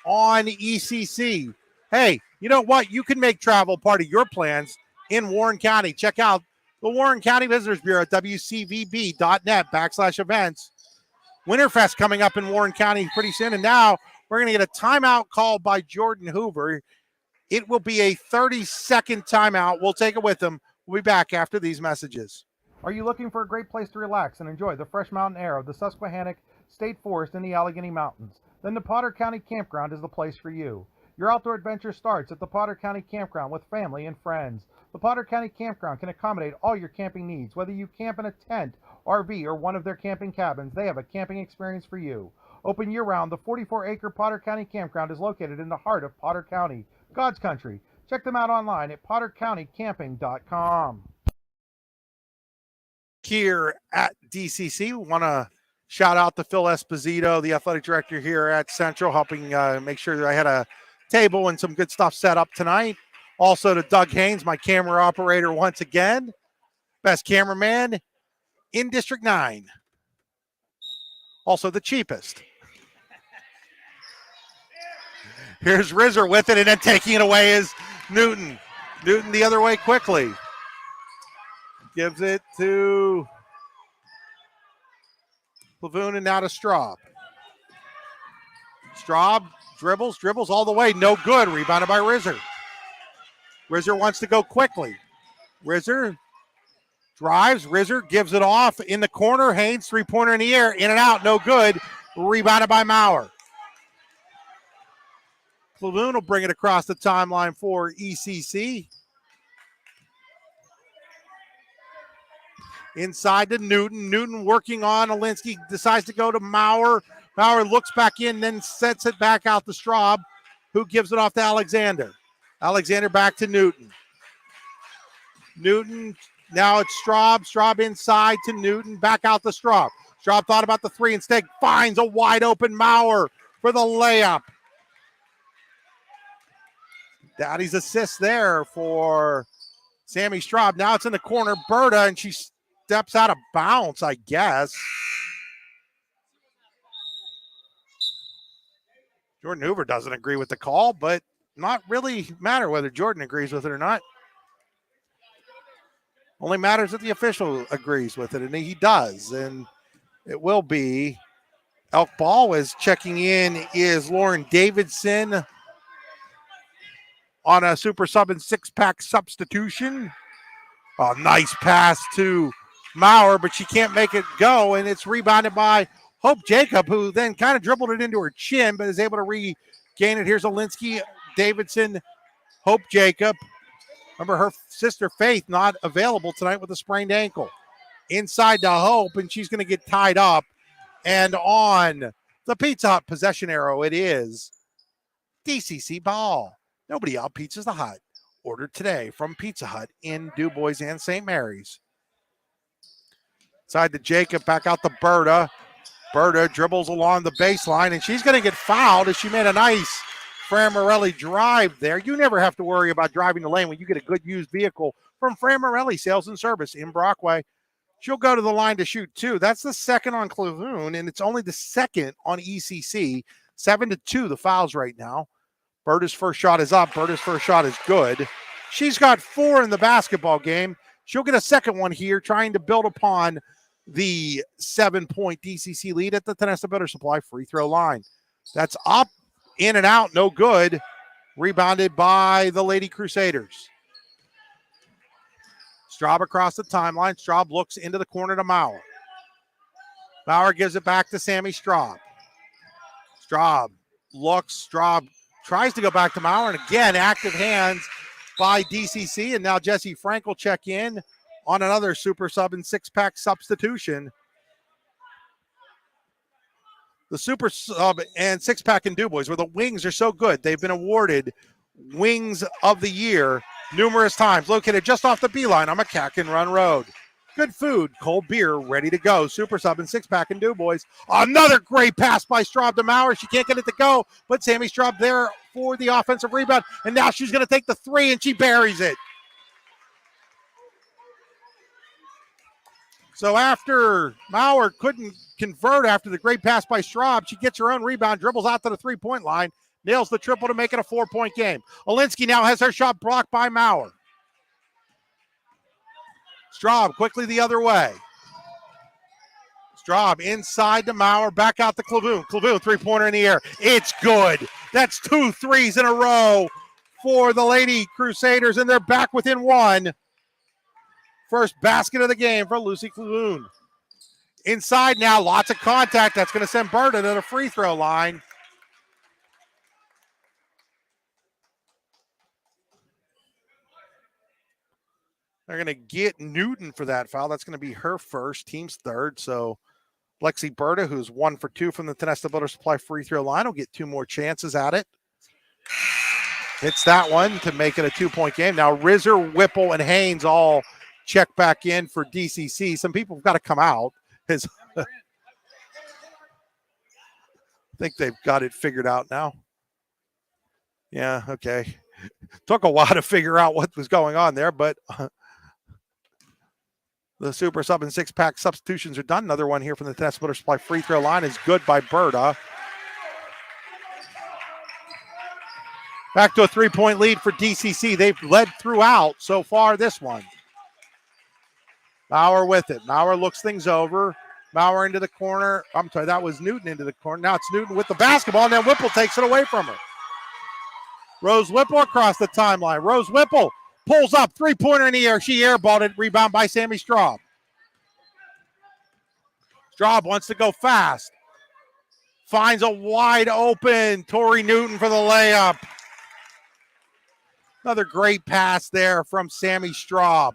on ECC. Hey, you know what? You can make travel part of your plans in Warren County. Check out the Warren County Visitors Bureau at wcvb.net/events. Winterfest coming up in Warren County pretty soon. And now we're going to get a timeout called by Jordan Hoover. It will be a 30-second timeout. We'll take it with them. We'll be back after these messages. Are you looking for a great place to relax and enjoy the fresh mountain air of the Susquehannock State Forest in the Allegheny Mountains? Then the Potter County Campground is the place for you. Your outdoor adventure starts at the Potter County Campground with family and friends. The Potter County Campground can accommodate all your camping needs. Whether you camp in a tent, RV, or one of their camping cabins, they have a camping experience for you. Open year-round, the 44-acre Potter County Campground is located in the heart of Potter County, God's country. Check them out online at pottercountycamping.com. Here at DCC, we want to shout out to Phil Esposito, the athletic director here at Central, helping make sure that I had a table and some good stuff set up tonight. Also to Doug Haynes, my camera operator once again. Best cameraman in District 9. Also the cheapest. Here's Rizzer with it, and then taking it away is Newton. Newton the other way quickly. Gives it to Plavoon and now to Straub. Straub dribbles all the way. No good. Rebounded by Rizzer. Rizzer wants to go quickly. Rizzer drives. Rizzer gives it off in the corner. Haynes, three-pointer in the air. In and out. No good. Rebounded by Maurer. Plavoon will bring it across the timeline for ECC. Inside to Newton. Newton working on Olinsky. Decides to go to Maurer. Maurer looks back in, then sets it back out to Straub, who gives it off to Alexander. Alexander back to Newton. Newton, now it's Straub. Straub inside to Newton. Back out to Straub. Straub thought about the three. Instead finds a wide open Maurer for the layup. Daddy's assist there for Sammy Straub. Now it's in the corner. Berta, and she steps out of bounds, I guess. Jordan Hoover doesn't agree with the call, but not really matter whether Jordan agrees with it or not. Only matters that the official agrees with it, and he does. And it will be Elk ball. Is checking in is Lauren Davidson on a super sub and six-pack substitution. A nice pass to Maurer, but she can't make it go, and it's rebounded by Hope Jacob, who then kind of dribbled it into her chin, but is able to regain it. Here's Olinsky, Davidson, Hope Jacob. Remember, her sister Faith not available tonight with a sprained ankle. Inside to Hope, and she's going to get tied up. And on the Pizza Hut possession arrow, it is DCC ball. Nobody out pizzas the Hut. Order today from Pizza Hut in DuBois and St. Mary's. Side to Jacob, back out to Berta. Berta dribbles along the baseline, and she's going to get fouled as she made a nice Fran Morelli drive there. You never have to worry about driving the lane when you get a good used vehicle from Fran Morelli Sales and Service in Brockway. She'll go to the line to shoot two. That's the second on Clavoon, and it's only the second on ECC. 7-2 the fouls right now. Berta's first shot is up. Berta's first shot is good. She's got 4 in the basketball game. She'll get a second one here, trying to build upon the 7-point DCC lead at the Tionesta Builder Supply free throw line. That's up, in and out, no good. Rebounded by the Lady Crusaders. Straub across the timeline. Straub looks into the corner to Maurer. Maurer gives it back to Sammy Straub. Straub looks. Straub tries to go back to Maurer. And again, active hands by DCC. And now Jesse Frank will check in on another super sub and 6-pack substitution. The super sub and 6-pack in DuBois, where the wings are so good. They've been awarded Wings of the Year numerous times. Located just off the beeline on McCacken Run Road. Good food, cold beer, ready to go. Super sub and 6-pack in DuBois. Another great pass by Straub to Maurer. She can't get it to go, but Sammy Straub there for the offensive rebound. And now she's going to take the 3, and she buries it. So after Maurer couldn't convert after the great pass by Straub, she gets her own rebound, dribbles out to the 3-point line, nails the triple to make it a 4-point game. Olinsky now has her shot blocked by Maurer. Straub quickly the other way. Straub inside to Maurer, back out to Clavoon. Clavoon, 3-pointer in the air. It's good. That's 2 threes in a row for the Lady Crusaders, and they're back within 1. First basket of the game for Lucy Clavoon. Inside now, lots of contact. That's going to send Berta to the free throw line. They're going to get Newton for that foul. That's going to be her first, team's third. So Lexi Berta, who's 1 for 2 from the Tionesta Builder Supply free throw line, will get 2 more chances at it. Hits that one to make it a 2-point game. Now Rizzer, Whipple, and Haynes all check back in for DCC. Some people have got to come out. I think they've got it figured out now. Yeah, okay. Took a while to figure out what was going on there, but the super sub and 6-pack substitutions are done. Another one here from the Tionesta Builder Supply free throw line is good by Berta. Back to a 3-point lead for DCC. They've led throughout so far this one. Maurer with it. Maurer looks things over. Maurer into the corner. I'm sorry, that was Newton into the corner. Now it's Newton with the basketball, and then Whipple takes it away from her. Rose Whipple across the timeline. Rose Whipple pulls up, 3-pointer in the air. She airballed it. Rebound by Sammy Straub. Straub wants to go fast. Finds a wide open Tori Newton for the layup. Another great pass there from Sammy Straub.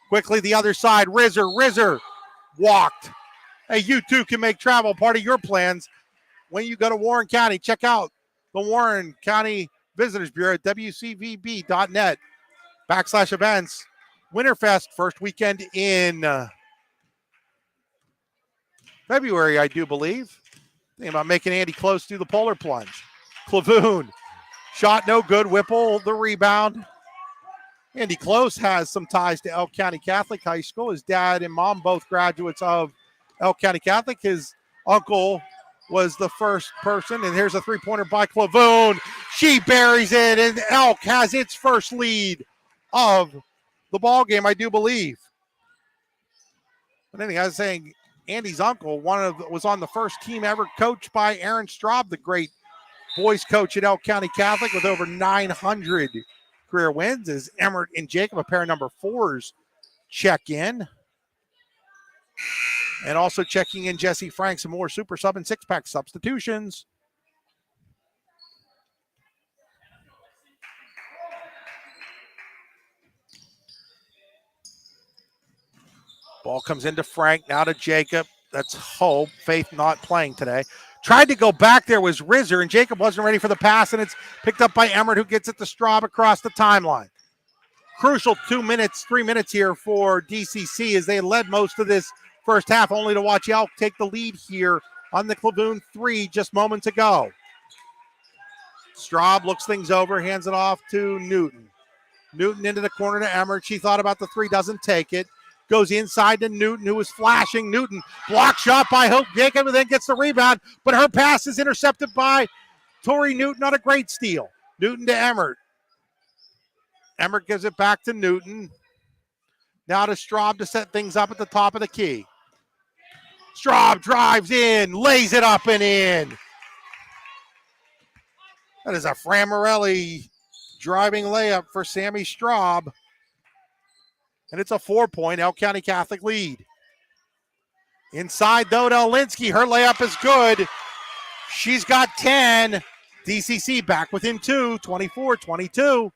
Quickly the other side. Rizzer walked. Hey, you too can make travel part of your plans when you go to Warren County. Check out the Warren County Visitors Bureau at wcvb.net/events. Winterfest, first weekend in February, I do believe. Thinking about making Andy Close do the polar plunge. Clavoon, shot no good. Whipple, the rebound. Andy Close has some ties to Elk County Catholic High School. His dad and mom, both graduates of Elk County Catholic. His uncle was the first person, and here's a 3-pointer by Clavoon. She buries it, and Elk has its first lead of the ball game, I do believe. But anyway, I was saying Andy's uncle was on the first team ever coached by Aaron Straub, the great boys coach at Elk County Catholic with over 900 career wins. As Emmert and Jacob, a pair of number 4s, check in. And also checking in Jesse Frank, some more super sub and 6-pack substitutions. Ball comes into Frank, now to Jacob. That's Hope. Faith not playing today. Tried to go back there was Rizzer, and Jacob wasn't ready for the pass, and it's picked up by Emmert, who gets it to Straub across the timeline. crucial 3 minutes here for DCC as they led most of this first half, only to watch Elk take the lead here on the Clavoon 3 just moments ago. Straub looks things over, hands it off to Newton. Newton into the corner to Emmert. She thought about the three, doesn't take it. Goes inside to Newton, who is flashing. Newton, block shot by Hope Jacob, and then gets the rebound, but her pass is intercepted by Tori Newton on a great steal. Newton to Emmert. Emmert gives it back to Newton. Now to Straub to set things up at the top of the key. Straub drives in, lays it up and in. That is a Fran Morelli driving layup for Sammy Straub. And it's a 4-point Elk County Catholic lead. Inside, though, to Olinsky. Her layup is good. She's got 10. DCC back within 2, 24-22.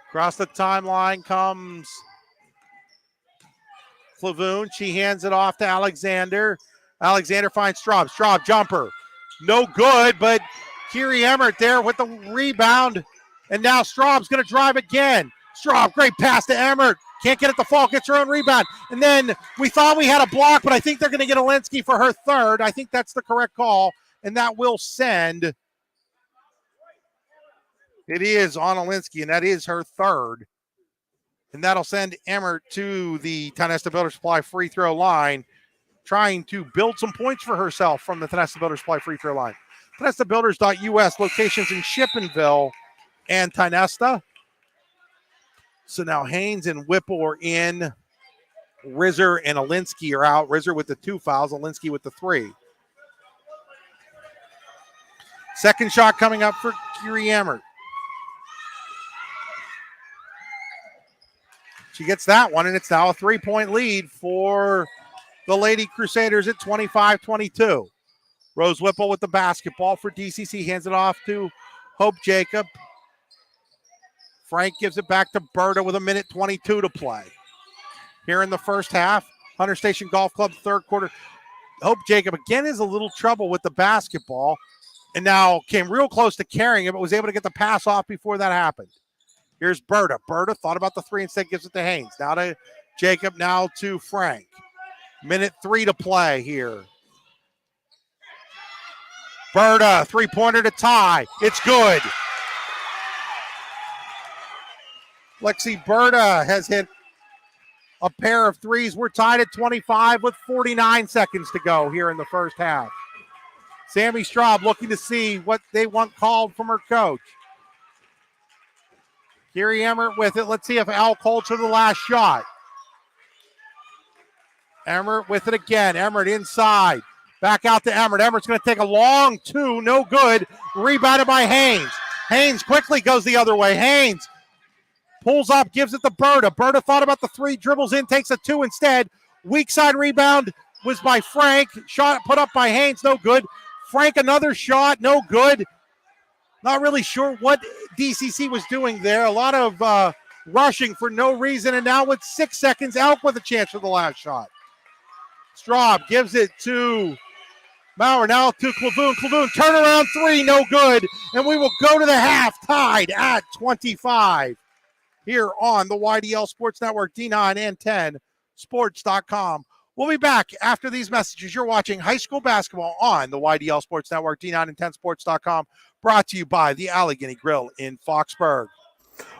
Across the timeline comes Clavoon. She hands it off to Alexander. Alexander finds Straub. Straub jumper. No good, but Kiri Emmert there with the rebound. And now Straub's going to drive again. Straub, great pass to Emmert. Can't get it to fall, gets her own rebound. And then we thought we had a block, but I think they're going to get Olinsky for her third. I think that's the correct call, and that will send. It is on Olinsky, and that is her third. And that'll send Emmert to the Tionesta Builder Supply free throw line, trying to build some points for herself from the Tionesta Builder Supply free throw line. TionestaBuilders.us, locations in Shippenville and Tionesta. So now Haynes and Whipple are in. Rizzer and Olinsky are out. Rizzer with the 2 fouls, Olinsky with the 3. Second shot coming up for Kiri Emmert. She gets that one, and it's now a 3-point lead for the Lady Crusaders at 25-22. Rose Whipple with the basketball for DCC, hands it off to Hope Jacob. Frank gives it back to Berta with 1:22 to play. Here in the first half, Hunter Station Golf Club third quarter. Hope Jacob again is a little trouble with the basketball and now came real close to carrying it, but was able to get the pass off before that happened. Here's Berta. Berta thought about the 3, instead gives it to Haynes. Now to Jacob, now to Frank. 1:03 to play here. Berta, 3-pointer to tie. It's good. Lexi Berta has hit a pair of threes. We're tied at 25 with 49 seconds to go here in the first half. Sammy Straub looking to see what they want called from her coach. Kiri Emmert with it. Let's see if Elk holds her the last shot. Emmert with it again. Emmert inside. Back out to Emmert. Emmert's going to take a long 2. No good. Rebounded by Haynes. Haynes quickly goes the other way. Haynes pulls up, gives it to Berta. Berta thought about the 3, dribbles in, takes a 2 instead. Weak side rebound was by Frank. Shot put up by Haynes, no good. Frank, another shot, no good. Not really sure what DCC was doing there. A lot of rushing for no reason. And now with 6 seconds, Elk with a chance for the last shot. Straub gives it to Maurer, now to Clavoon. Clavoon, turnaround 3, no good. And we will go to the half tied at 25. Here on the YDL Sports Network, D9 and 10 sports.com. We'll be back after these messages. You're watching high school basketball on the YDL Sports Network, D9 and 10 sports.com, brought to you by the Allegheny Grill in Foxburg.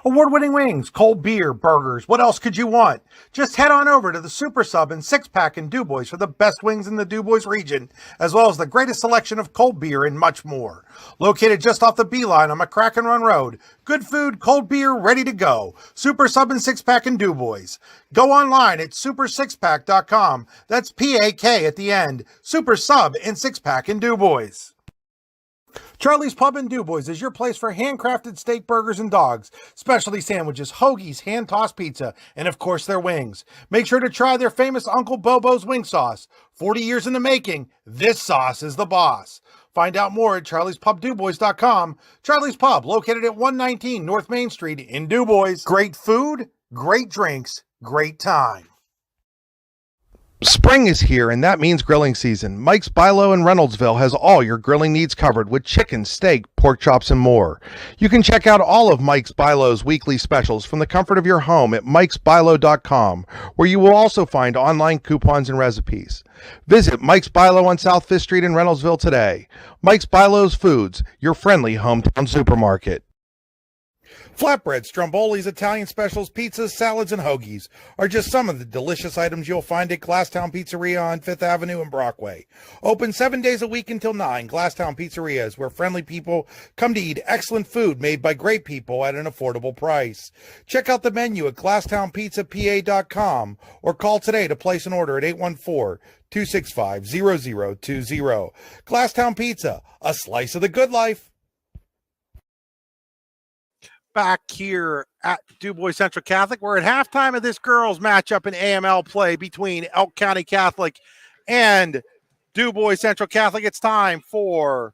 Award-winning wings, cold beer, burgers. What else could you want? Just head on over to the Super Sub and 6-pack in DuBois for the best wings in the DuBois region, as well as the greatest selection of cold beer and much more. Located just off the Beeline on McCracken Run Road. Good food, cold beer, ready to go. Super Sub and 6-pack in DuBois. Go online at super6pack.com. That's P-A-K at the end. Super Sub and 6-pack in DuBois. Charlie's Pub in DuBois is your place for handcrafted steak burgers and dogs, specialty sandwiches, hoagies, hand-tossed pizza, and of course their wings. Make sure to try their famous Uncle Bobo's wing sauce. 40 years in the making, this sauce is the boss. Find out more at charliespubdubois.com. Charlie's Pub, located at 119 North Main Street in DuBois. Great food, great drinks, great time. Spring is here, and that means grilling season. Mike's Bilo in Reynoldsville has all your grilling needs covered with chicken, steak, pork chops, and more. You can check out all of Mike's Bilo's weekly specials from the comfort of your home at mikesbilo.com, where you will also find online coupons and recipes. Visit Mike's Bilo on South 5th Street in Reynoldsville today. Mike's Bilo's Foods, your friendly hometown supermarket. Flatbreads, strombolis, Italian specials, pizzas, salads, and hoagies are just some of the delicious items you'll find at Glasstown Pizzeria on 5th Avenue and Brockway. Open 7 days a week until 9, Glasstown Pizzeria is where friendly people come to eat excellent food made by great people at an affordable price. Check out the menu at glasstownpizzapa.com or call today to place an order at 814-265-0020. Glasstown Pizza, a slice of the good life. Back here at DuBois Central Catholic, we're at halftime of this girls matchup in AML play between Elk County Catholic and DuBois Central Catholic. It's time for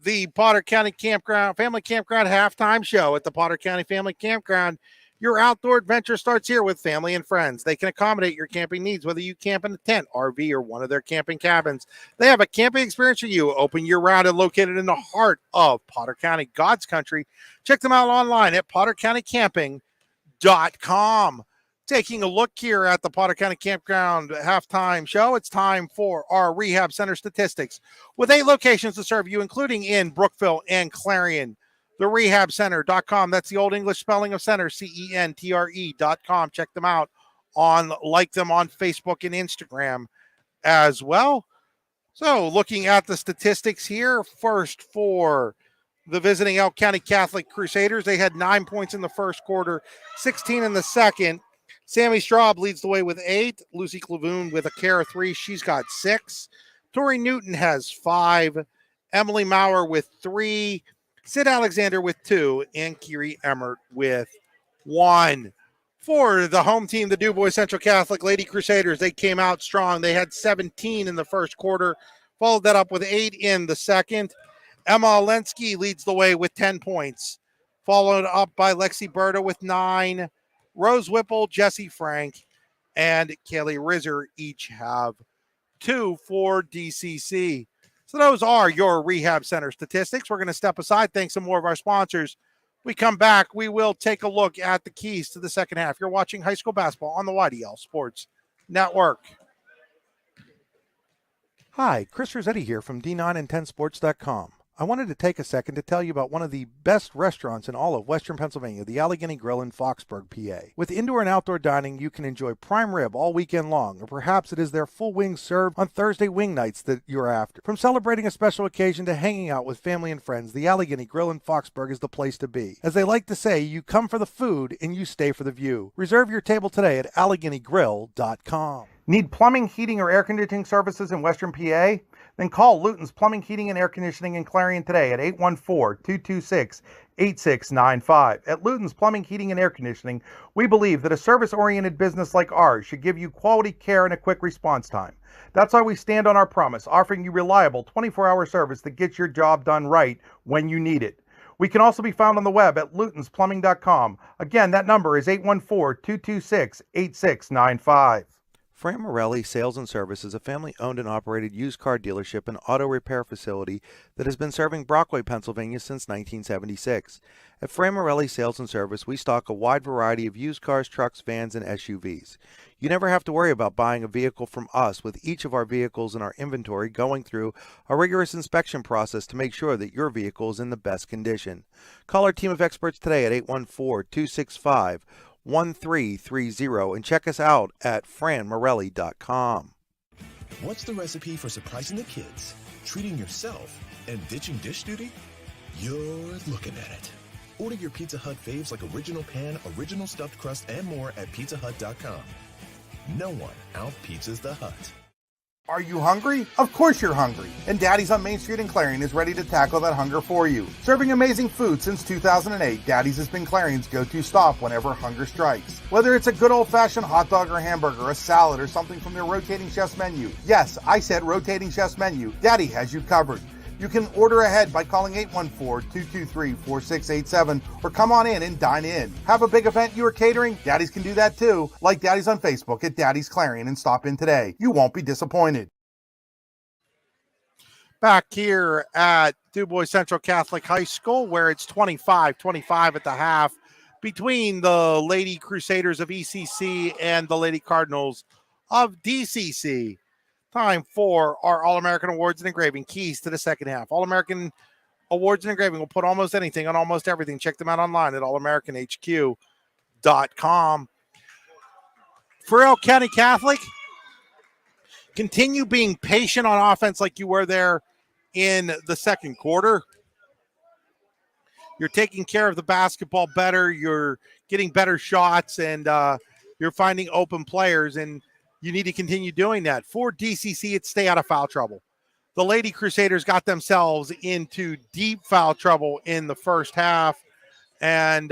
the Potter County Family Campground halftime show at the Potter County Family Campground. Your outdoor adventure starts here with family and friends. They can accommodate your camping needs, whether you camp in a tent, RV, or one of their camping cabins. They have a camping experience for you, open year-round and located in the heart of Potter County, God's country. Check them out online at pottercountycamping.com. Taking a look here at the Potter County Campground halftime show, it's time for our rehab center statistics. With 8 locations to serve you, including in Brookville and Clarion. The rehabcenter.com. That's the old English spelling of center, CENTRE.com. Check them out like them on Facebook and Instagram as well. So looking at the statistics here, first for the visiting Elk County Catholic Crusaders, they had 9 points in the first quarter, 16 in the second. Sammy Straub leads the way with 8. Lucy Clavoon with a care of 3. She's got 6. Tori Newton has 5. Emily Maurer with 3. Sid Alexander with 2, and Kiri Emmert with 1. For the home team, the DuBois Central Catholic Lady Crusaders, they came out strong. They had 17 in the first quarter, followed that up with 8 in the second. Emma Olensky leads the way with 10 points, followed up by Lexi Berta with 9. Rose Whipple, Jesse Frank, and Kelly Rizzer each have 2 for DCC. So those are your rehab center statistics. We're going to step aside, thanks to more of our sponsors. We come back, we will take a look at the keys to the second half. You're watching high school basketball on the YDL Sports Network. Hi, Chris Rossetti here from D9and10sports.com. I wanted to take a second to tell you about one of the best restaurants in all of Western Pennsylvania, the Allegheny Grill in Foxburg, PA. With indoor and outdoor dining, you can enjoy prime rib all weekend long, or perhaps it is their full wings served on Thursday wing nights that you're after. From celebrating a special occasion to hanging out with family and friends, the Allegheny Grill in Foxburg is the place to be. As they like to say, you come for the food and you stay for the view. Reserve your table today at AlleghenyGrill.com. Need plumbing, heating, or air conditioning services in Western PA? Then call Luton's Plumbing, Heating, and Air Conditioning in Clarion today at 814-226-8695. At Luton's Plumbing, Heating, and Air Conditioning, we believe that a service-oriented business like ours should give you quality care and a quick response time. That's why we stand on our promise, offering you reliable 24-hour service that gets your job done right when you need it. We can also be found on the web at lutonsplumbing.com. Again, that number is 814-226-8695. Fran Morelli Sales and Service is a family-owned and operated used car dealership and auto repair facility that has been serving Brockway, Pennsylvania since 1976. At Fran Morelli Sales and Service, we stock a wide variety of used cars, trucks, vans, and SUVs. You never have to worry about buying a vehicle from us, with each of our vehicles in our inventory going through a rigorous inspection process to make sure that your vehicle is in the best condition. Call our team of experts today at 814-265-1330 and check us out at franmorelli.com. What's the recipe for surprising the kids, treating yourself, and ditching dish duty? You're looking at it. Order your Pizza Hut faves like original pan, original stuffed crust, and more at pizzahut.com. No one out-pizzas the Hut. Are you hungry? Of course you're hungry. And Daddy's on Main Street in Clarion is ready to tackle that hunger for you. Serving amazing food since 2008, Daddy's has been Clarion's go-to stop whenever hunger strikes. Whether it's a good old-fashioned hot dog or hamburger, a salad, or something from their rotating chef's menu. Yes, I said rotating chef's menu. Daddy has you covered. You can order ahead by calling 814-223-4687 or come on in and dine in. Have a big event you are catering? Daddies can do that too. Like Daddies on Facebook at Daddy's Clarion and stop in today. You won't be disappointed. Back here at DuBois Central Catholic High School, where it's 25-25 at the half between the Lady Crusaders of ECC and the Lady Cardinals of DCC. Time for our All-American Awards and Engraving. Keys to the second half. All-American Awards and Engraving will put almost anything on almost everything. Check them out online at allamericanhq.com. For Elk County Catholic, continue being patient on offense like you were there in the second quarter. You're taking care of the basketball better. You're getting better shots, and you're finding open players, and you need to continue doing that. For DCC, it's stay out of foul trouble. The Lady Crusaders got themselves into deep foul trouble in the first half and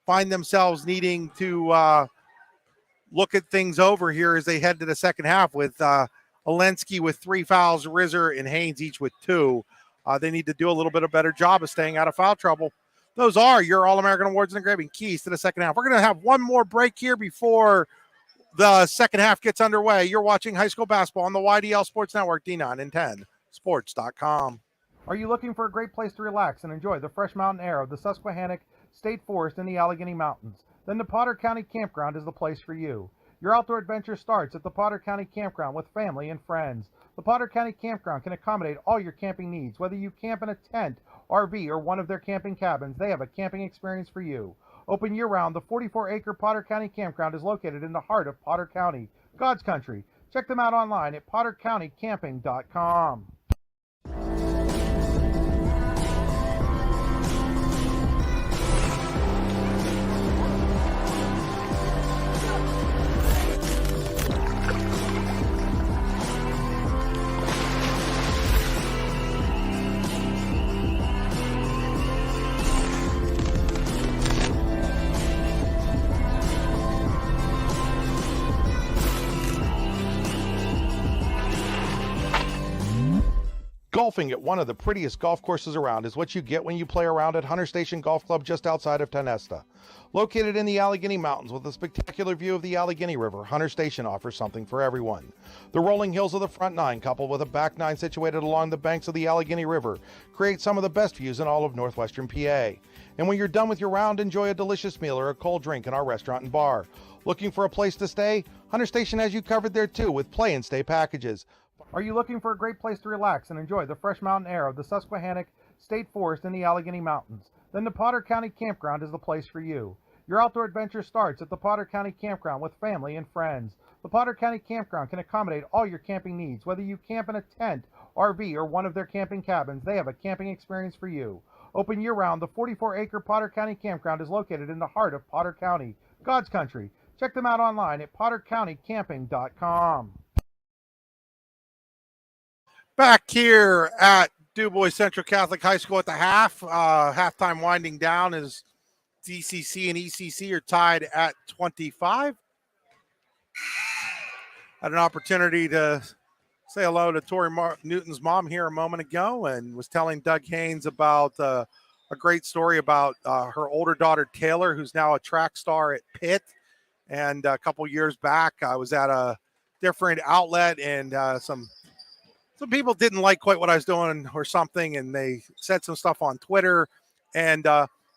find themselves needing to look at things over here as they head to the second half with Olensky with 3 fouls, Rizzer and Haynes each with 2. They need to do a little bit of better job of staying out of foul trouble. Those are your All-American Awards and Engraving. Keys to the second half. We're going to have one more break here before the second half gets underway. You're watching high school basketball on the YDL Sports Network, D9 and 10 sports.com. Are you looking for a great place to relax and enjoy the fresh mountain air of the Susquehannock State Forest and the Allegheny Mountains? Then the Potter County Campground is the place for you. Your outdoor adventure starts at the Potter County Campground with family and friends. The Potter County Campground can accommodate all your camping needs. Whether you camp in a tent, RV, or one of their camping cabins, they have a camping experience for you. Open year-round, the 44-acre Potter County Campground is located in the heart of Potter County, God's country. Check them out online at pottercountycamping.com. Golfing at one of the prettiest golf courses around is what you get when you play around at Hunter Station Golf Club just outside of Tonesta. Located in the Allegheny Mountains with a spectacular view of the Allegheny River, Hunter Station offers something for everyone. The rolling hills of the front nine, coupled with a back nine situated along the banks of the Allegheny River, create some of the best views in all of northwestern PA. And when you're done with your round, enjoy a delicious meal or a cold drink in our restaurant and bar. Looking for a place to stay? Hunter Station has you covered there too with play and stay packages. Are you looking for a great place to relax and enjoy the fresh mountain air of the Susquehannock State Forest and the Allegheny Mountains? Then the Potter County Campground is the place for you. Your outdoor adventure starts at the Potter County Campground with family and friends. The Potter County Campground can accommodate all your camping needs. Whether you camp in a tent, RV, or one of their camping cabins, they have a camping experience for you. Open year-round, the 44-acre Potter County Campground is located in the heart of Potter County, God's country. Check them out online at pottercountycamping.com. Back here at DuBois Central Catholic High School at the halftime winding down as DCC and ECC are tied at 25. Had an opportunity to say hello to Tori Newton's mom here a moment ago and was telling Doug Haynes about a great story about her older daughter, Taylor, who's now a track star at Pitt. And a couple years back, I was at a different outlet and some people didn't like quite what I was doing or something, and they said some stuff on Twitter. And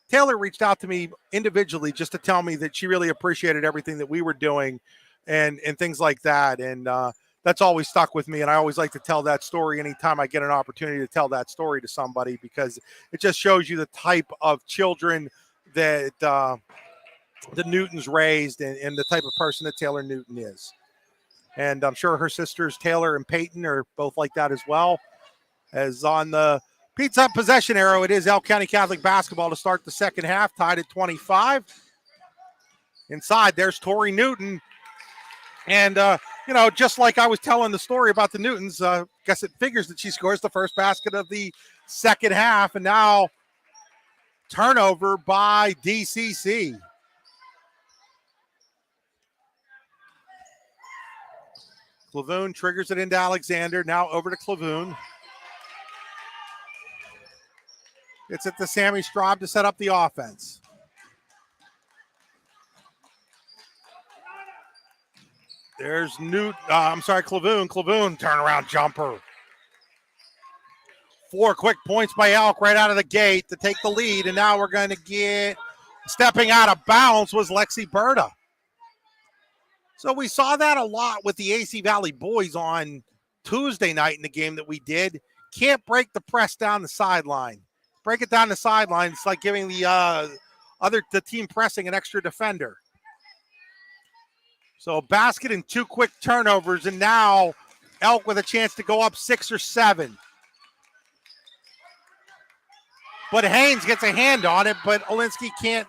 Taylor reached out to me individually just to tell me that she really appreciated everything that we were doing and things like that. And that's always stuck with me. And I always like to tell that story anytime I get an opportunity to tell that story to somebody, because it just shows you the type of children that the Newtons raised and the type of person that Taylor Newton is. And I'm sure her sisters, Taylor and Peyton, are both like that as well. As on the Pizza Hut possession arrow, it is Elk County Catholic basketball to start the second half, tied at 25. Inside, there's Tori Newton. And, just like I was telling the story about the Newtons, guess it figures that she scores the first basket of the second half. And now turnover by DCC. Clavoon triggers it into Alexander. Now over to Clavoon. It's at the Sammy Straub to set up the offense. There's Clavoon. Clavoon turnaround jumper. 4 quick points by Elk right out of the gate to take the lead. And now we're going to get stepping out of bounds was Lexi Berta. So we saw that a lot with the AC Valley boys on Tuesday night in the game that we did. Can't break the press down the sideline. Break it down the sideline. It's like giving the team pressing an extra defender. So a basket and 2 quick turnovers, and now Elk with a chance to go up 6 or 7. But Haynes gets a hand on it, but Olinsky can't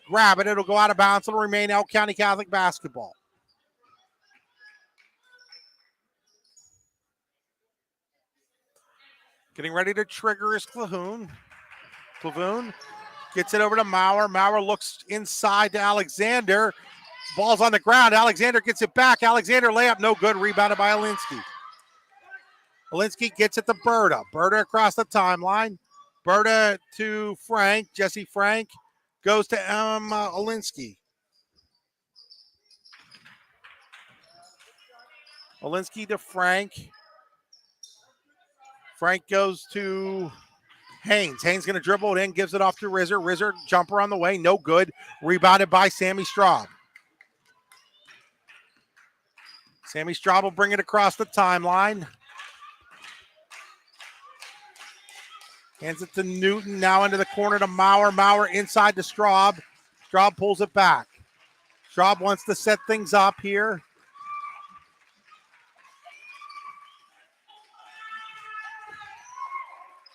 grab it. It'll go out of bounds. It'll remain Elk County Catholic basketball. Getting ready to trigger is Clavoon. Clavoon gets it over to Maurer. Maurer looks inside to Alexander. Ball's on the ground. Alexander gets it back. Alexander layup, no good. Rebounded by Olinsky. Olinsky gets it to Berta. Berta across the timeline. Berta to Frank. Jesse Frank goes to Olinsky. Olinsky to Frank. Frank goes to Haynes. Haynes going to dribble it in, gives it off to Rizzer. Rizzer, jumper on the way, no good. Rebounded by Sammy Straub. Sammy Straub will bring it across the timeline. Hands it to Newton, now into the corner to Maurer. Maurer inside to Straub. Straub pulls it back. Straub wants to set things up here.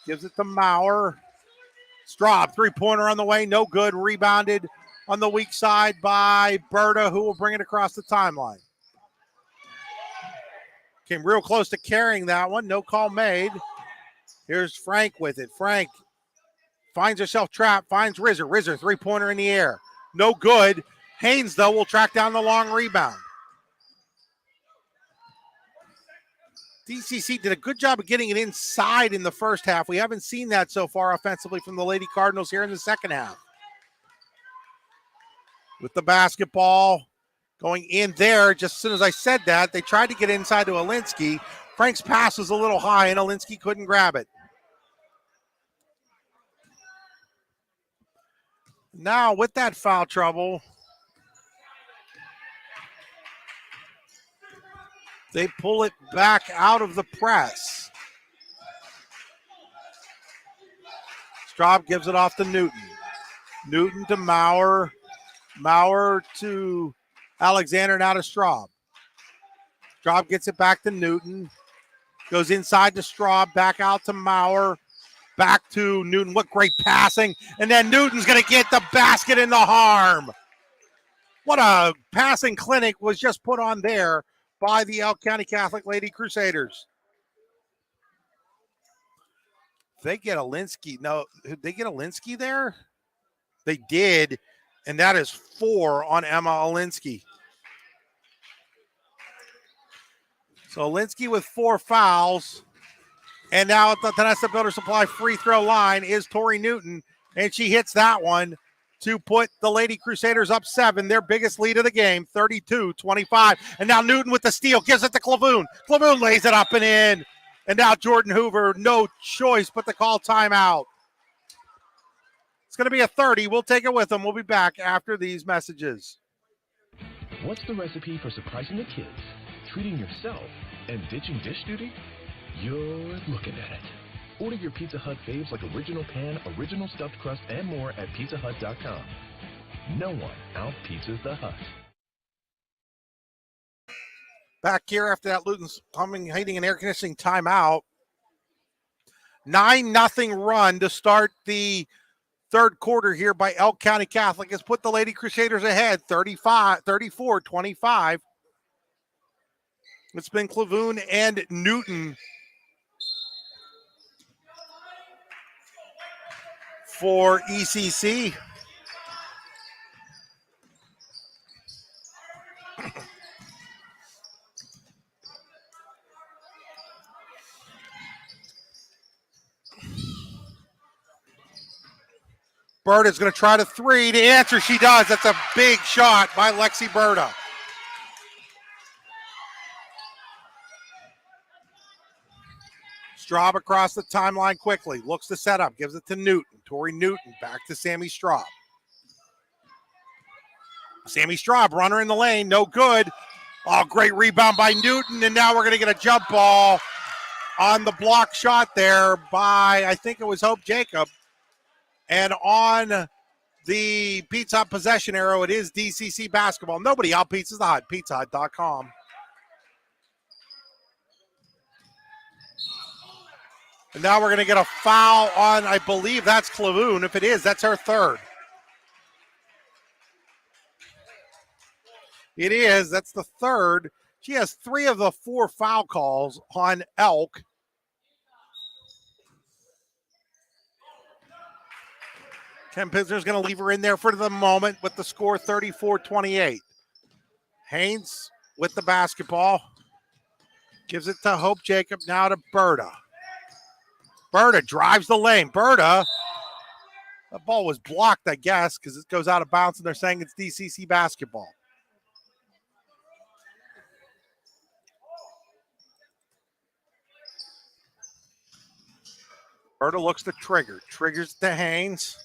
Gives it to Maurer. Straub, three-pointer on the way, no good. Rebounded on the weak side by Berta, who will bring it across the timeline. Came real close to carrying that one. No call made. Here's Frank with it. Frank finds herself trapped, finds Rizzer. Rizzer, three-pointer in the air. No good. Haynes, though, will track down the long rebound. DCC did a good job of getting it inside in the first half. We haven't seen that so far offensively from the Lady Cardinals here in the second half. With the basketball going in there, just as soon as I said that, they tried to get inside to Olinsky. Frank's pass was a little high, and Olinsky couldn't grab it. Now, with that foul trouble, they pull it back out of the press. Straub gives it off to Newton. Newton to Maurer. Maurer to Alexander, now to Straub. Straub gets it back to Newton. Goes inside to Straub, back out to Maurer. Back to Newton. What great passing. And then Newton's going to get the basket in the harm. What a passing clinic was just put on there by the Elk County Catholic Lady Crusaders. They get Olinsky. No, did they get Olinsky there? They did, and that is 4 on Emma Olinsky. So Olinsky with 4 fouls. And now at the Tonessa Builder Supply free throw line is Tori Newton, and she hits that one to put the Lady Crusaders up 7, their biggest lead of the game, 32-25. And now Newton with the steal, gives it to Clavoon. Clavoon lays it up and in. And now Jordan Hoover, no choice but to call timeout. It's going to be a 30. We'll take it with them. We'll be back after these messages. What's the recipe for surprising the kids, treating yourself, and ditching dish duty? You're looking at it. Order your Pizza Hut faves like original pan, original stuffed crust, and more at pizzahut.com. No one out-pizzas the Hut. Back here after that Luton's plumbing, heating, and air conditioning timeout. 9-0 run to start the third quarter here by Elk County Catholic has put the Lady Crusaders ahead, 34-25. It's been Clavoon and Newton for ECC. Berta's going to try to three. The answer, she does. That's a big shot by Lexi Berta. Straub across the timeline quickly. Looks to set up. Gives it to Newton. Tori Newton back to Sammy Straub. Sammy Straub, runner in the lane. No good. Oh, great rebound by Newton. And now we're going to get a jump ball on the block shot there by, I think it was Hope Jacob. And on the Pizza Hut possession arrow, it is DCC basketball. Nobody out pizzas the Hut. PizzaHut.com. And now we're going to get a foul on, I believe that's Clavoon. If it is, that's her third. It is. That's the third. She has 3 of the 4 foul calls on Elk. Ken Pisner's going to leave her in there for the moment with the score 34-28. Haynes with the basketball. Gives it to Hope Jacob, now to Berta. Berta drives the lane. Berta, the ball was blocked, I guess, because it goes out of bounds, and they're saying it's DCC basketball. Berta looks to trigger. Triggers to Haynes.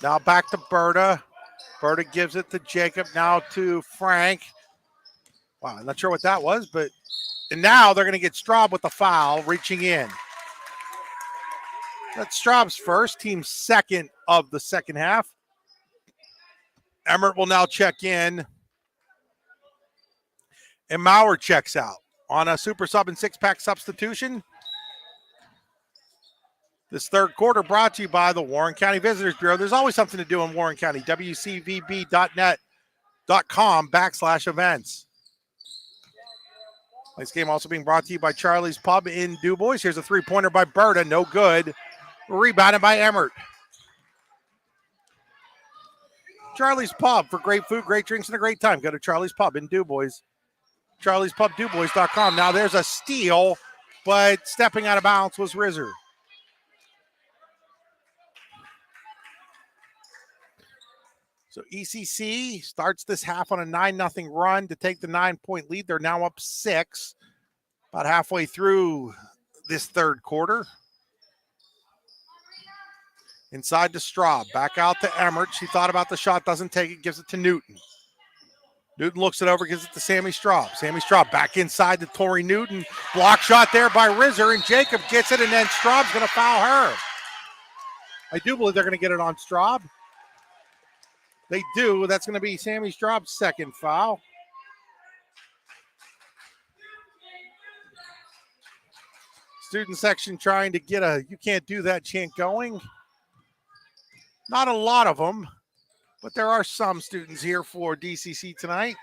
Now back to Berta. Berta gives it to Jacob. Now to Frank. Wow, I'm not sure what that was, but and now they're going to get Straub with the foul, reaching in. That's Straub's first, team second of the second half. Emmert will now check in. And Maurer checks out on a super sub and 6-pack substitution. This third quarter brought to you by the Warren County Visitors Bureau. There's always something to do in Warren County. WCVB.net.com/events. This game also being brought to you by Charlie's Pub in DuBois. Here's a three-pointer by Berta. No good. Rebounded by Emmert. Charlie's Pub for great food, great drinks, and a great time. Go to Charlie's Pub in DuBois. Charlie'sPubDuBois.com. Now there's a steal, but stepping out of bounds was Rizzer. So ECC starts this half on a 9-0 run to take the 9-point lead. They're now up 6, about halfway through this third quarter. Inside to Straub, back out to Emmert. She thought about the shot, doesn't take it, gives it to Newton. Newton looks it over, gives it to Sammy Straub. Sammy Straub back inside to Tori Newton. Block shot there by Rizzer, and Jacob gets it, and then Straub's going to foul her. I do believe they're going to get it on Straub. They do. That's going to be Sammy Straub's second foul. Student section trying to get a "you can't do that" chant going. Not a lot of them, but there are some students here for DCC tonight.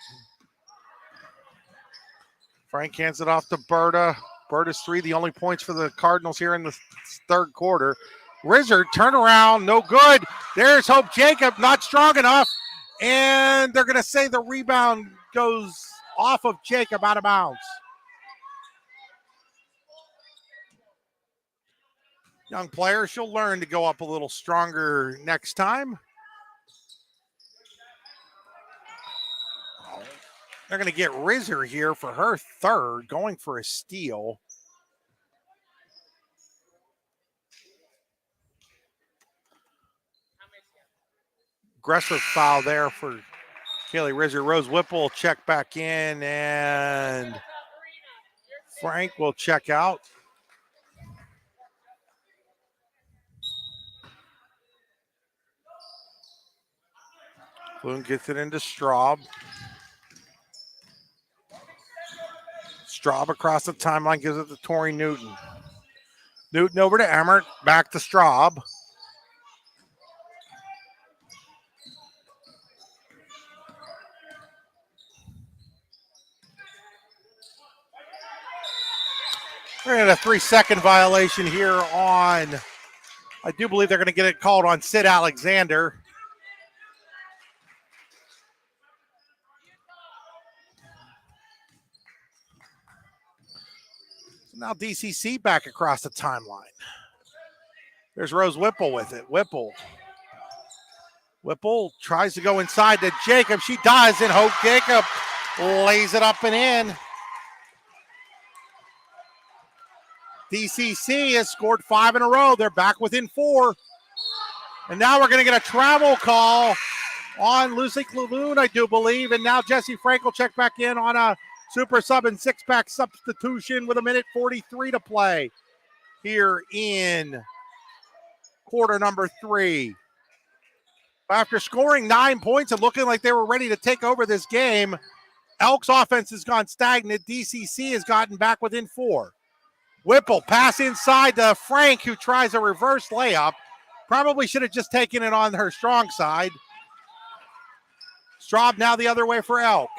Frank hands it off to Berta. Berta's 3, the only points for the Cardinals here in the third quarter. Rizzer, turn around, no good. There's Hope Jacob, not strong enough. And they're going to say the rebound goes off of Jacob, out of bounds. Young player, she'll learn to go up a little stronger next time. They're going to get Rizzer here for her third, going for a steal. Aggressive foul there for Kaylee Rizzer. Rose Whipple will check back in, and Frank will check out. Boone gets it into Straub. Straub across the timeline, gives it to Tori Newton. Newton over to Emmert, back to Straub. We're going to have a 3-second violation here on, I do believe they're going to get it called on Sid Alexander. So now DCC back across the timeline. There's Rose Whipple with it. Whipple tries to go inside to Jacob. She does, and Hope Jacob lays it up and in. DCC has scored 5 in a row. They're back within 4. And now we're going to get a travel call on Lucy Clavoon, I do believe. And now Jesse Frank will check back in on a super sub and 6-pack substitution with 1:43 to play here in quarter number 3. After scoring 9 points and looking like they were ready to take over this game, Elk's offense has gone stagnant. DCC has gotten back within 4. Whipple pass inside to Frank, who tries a reverse layup. Probably should have just taken it on her strong side. Straub now the other way for Elk.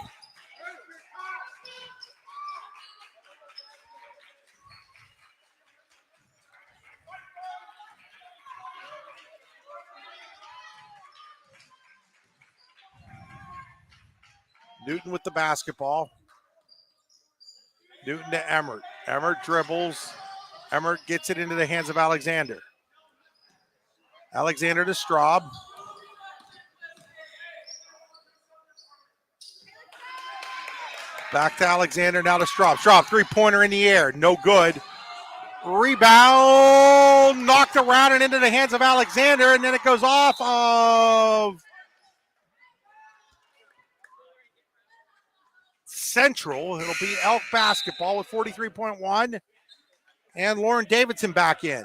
Newton with the basketball. Newton to Emmert. Emmert dribbles. Emmert gets it into the hands of Alexander. Alexander to Straub. Back to Alexander, now to Straub. Straub, three-pointer in the air, no good. Rebound, knocked around and into the hands of Alexander, and then it goes off of Central. It'll be Elk basketball with 43.1. And Lauren Davidson back in.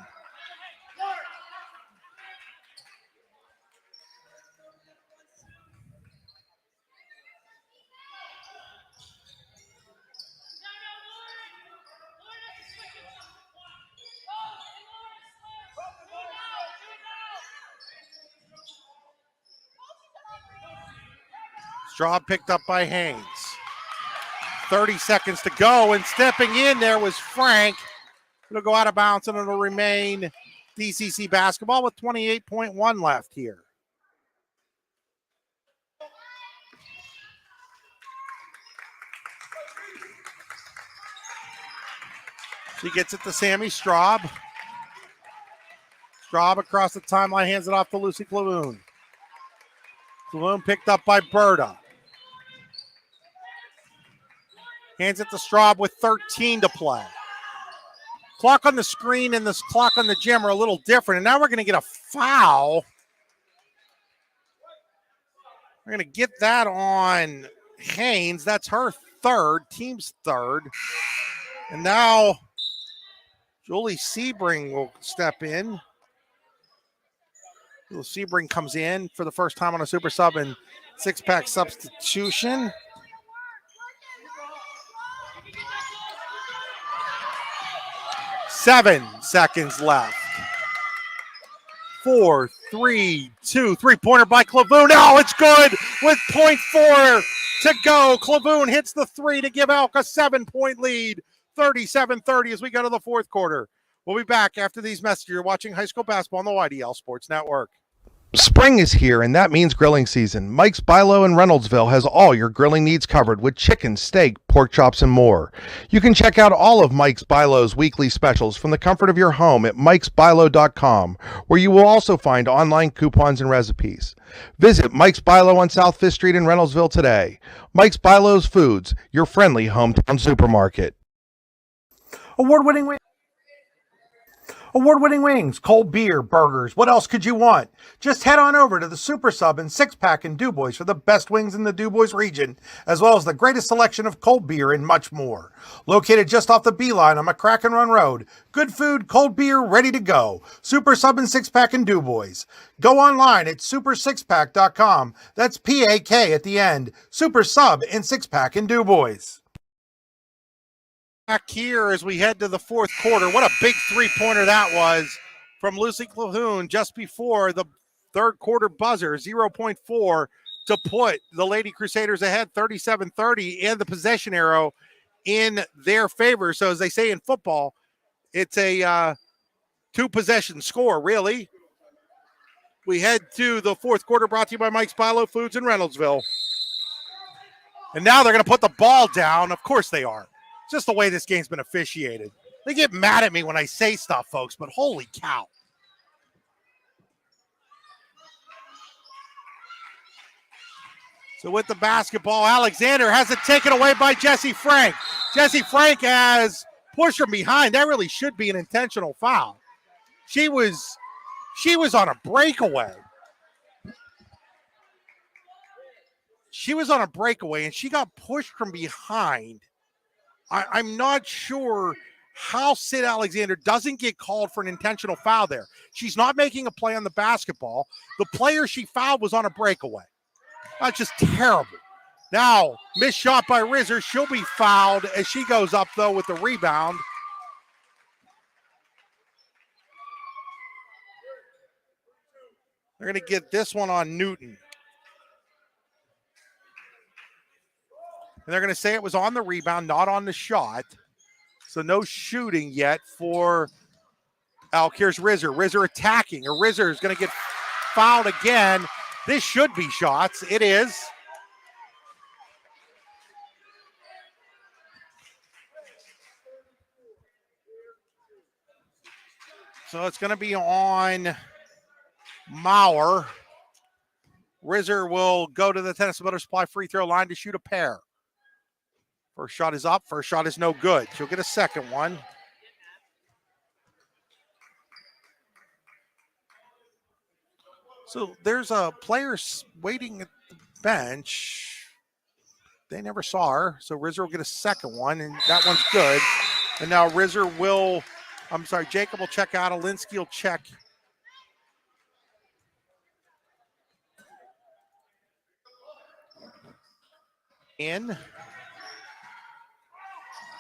Straub picked up by Haynes. 30 seconds to go, and stepping in there was Frank. It'll go out of bounds, and it'll remain DCC basketball with 28.1 left here. She gets it to Sammy Straub. Straub across the timeline, hands it off to Lucy Clavoon. Clavoon picked up by Berta. Hands it to Straub with 13 to play. Clock on the screen and this clock on the gym are a little different. And now we're going to get a foul. We're going to get that on Haynes. That's her third, team's third. And now Julie Sebring will step in. Julie Sebring comes in for the first time on a super sub and 6-pack substitution. Seven seconds left. 4, 3, 2, three-pointer by Clavoon. Oh, it's good with 0.4 to go. Clavoon hits the 3 to give Elk a 7-point lead. 37-30 as we go to the fourth quarter. We'll be back after these messages. You're watching high school basketball on the YDL Sports Network. Spring is here, and that means grilling season. Mike's Bilo in Reynoldsville has all your grilling needs covered with chicken, steak, pork chops, and more. You can check out all of Mike's Bilo's weekly specials from the comfort of your home at mikesbilo.com, where you will also find online coupons and recipes. Visit Mike's Bilo on South 5th Street in Reynoldsville today. Mike's Bilo's Foods, your friendly hometown supermarket. Award-winning wings, cold beer, burgers. What else could you want? Just head on over to the Super Sub and 6-pack in DuBois for the best wings in the DuBois region, as well as the greatest selection of cold beer and much more. Located just off the B-line on McCracken Run Road. Good food, cold beer, ready to go. Super Sub and 6-pack in DuBois. Go online at super6pack.com. That's P-A-K at the end. Super Sub and 6-pack in DuBois. Back here as we head to the fourth quarter. What a big three-pointer that was from Lucy Clavoon just before the third quarter buzzer. 0.4 to put the Lady Crusaders ahead 37-30 and the possession arrow in their favor. So as they say in football, it's a two-possession score, really. We head to the fourth quarter brought to you by Mike's Bilo Foods in Reynoldsville. And now they're going to put the ball down. Of course they are. Just the way this game's been officiated. They get mad at me when I say stuff, folks, but holy cow. So with the basketball, Alexander has it taken away by Jesse Frank. Jesse Frank has pushed her behind. That really should be an intentional foul. She was on a breakaway. She was on a breakaway and she got pushed from behind. I'm not sure how Sid Alexander doesn't get called for an intentional foul there. She's not making a play on the basketball. The player she fouled was on a breakaway. That's just terrible. Now, missed shot by Rizzer. She'll be fouled as she goes up, though, with the rebound. They're going to get this one on Newton. And they're going to say it was on the rebound, not on the shot. So no shooting yet for Elk. Here's Rizzer. Rizzer attacking. Or Rizzer is going to get fouled again. This should be shots. It is. So it's going to be on Maurer. Rizzer will go to the Tennessee Butter Supply free throw line to shoot a pair. First shot is up. First shot is no good. She'll get a second one. So there's a player waiting at the bench. They never saw her. So Rizzer will get a second one, and that one's good. And now Jacob will check out. Alinsky will check. In.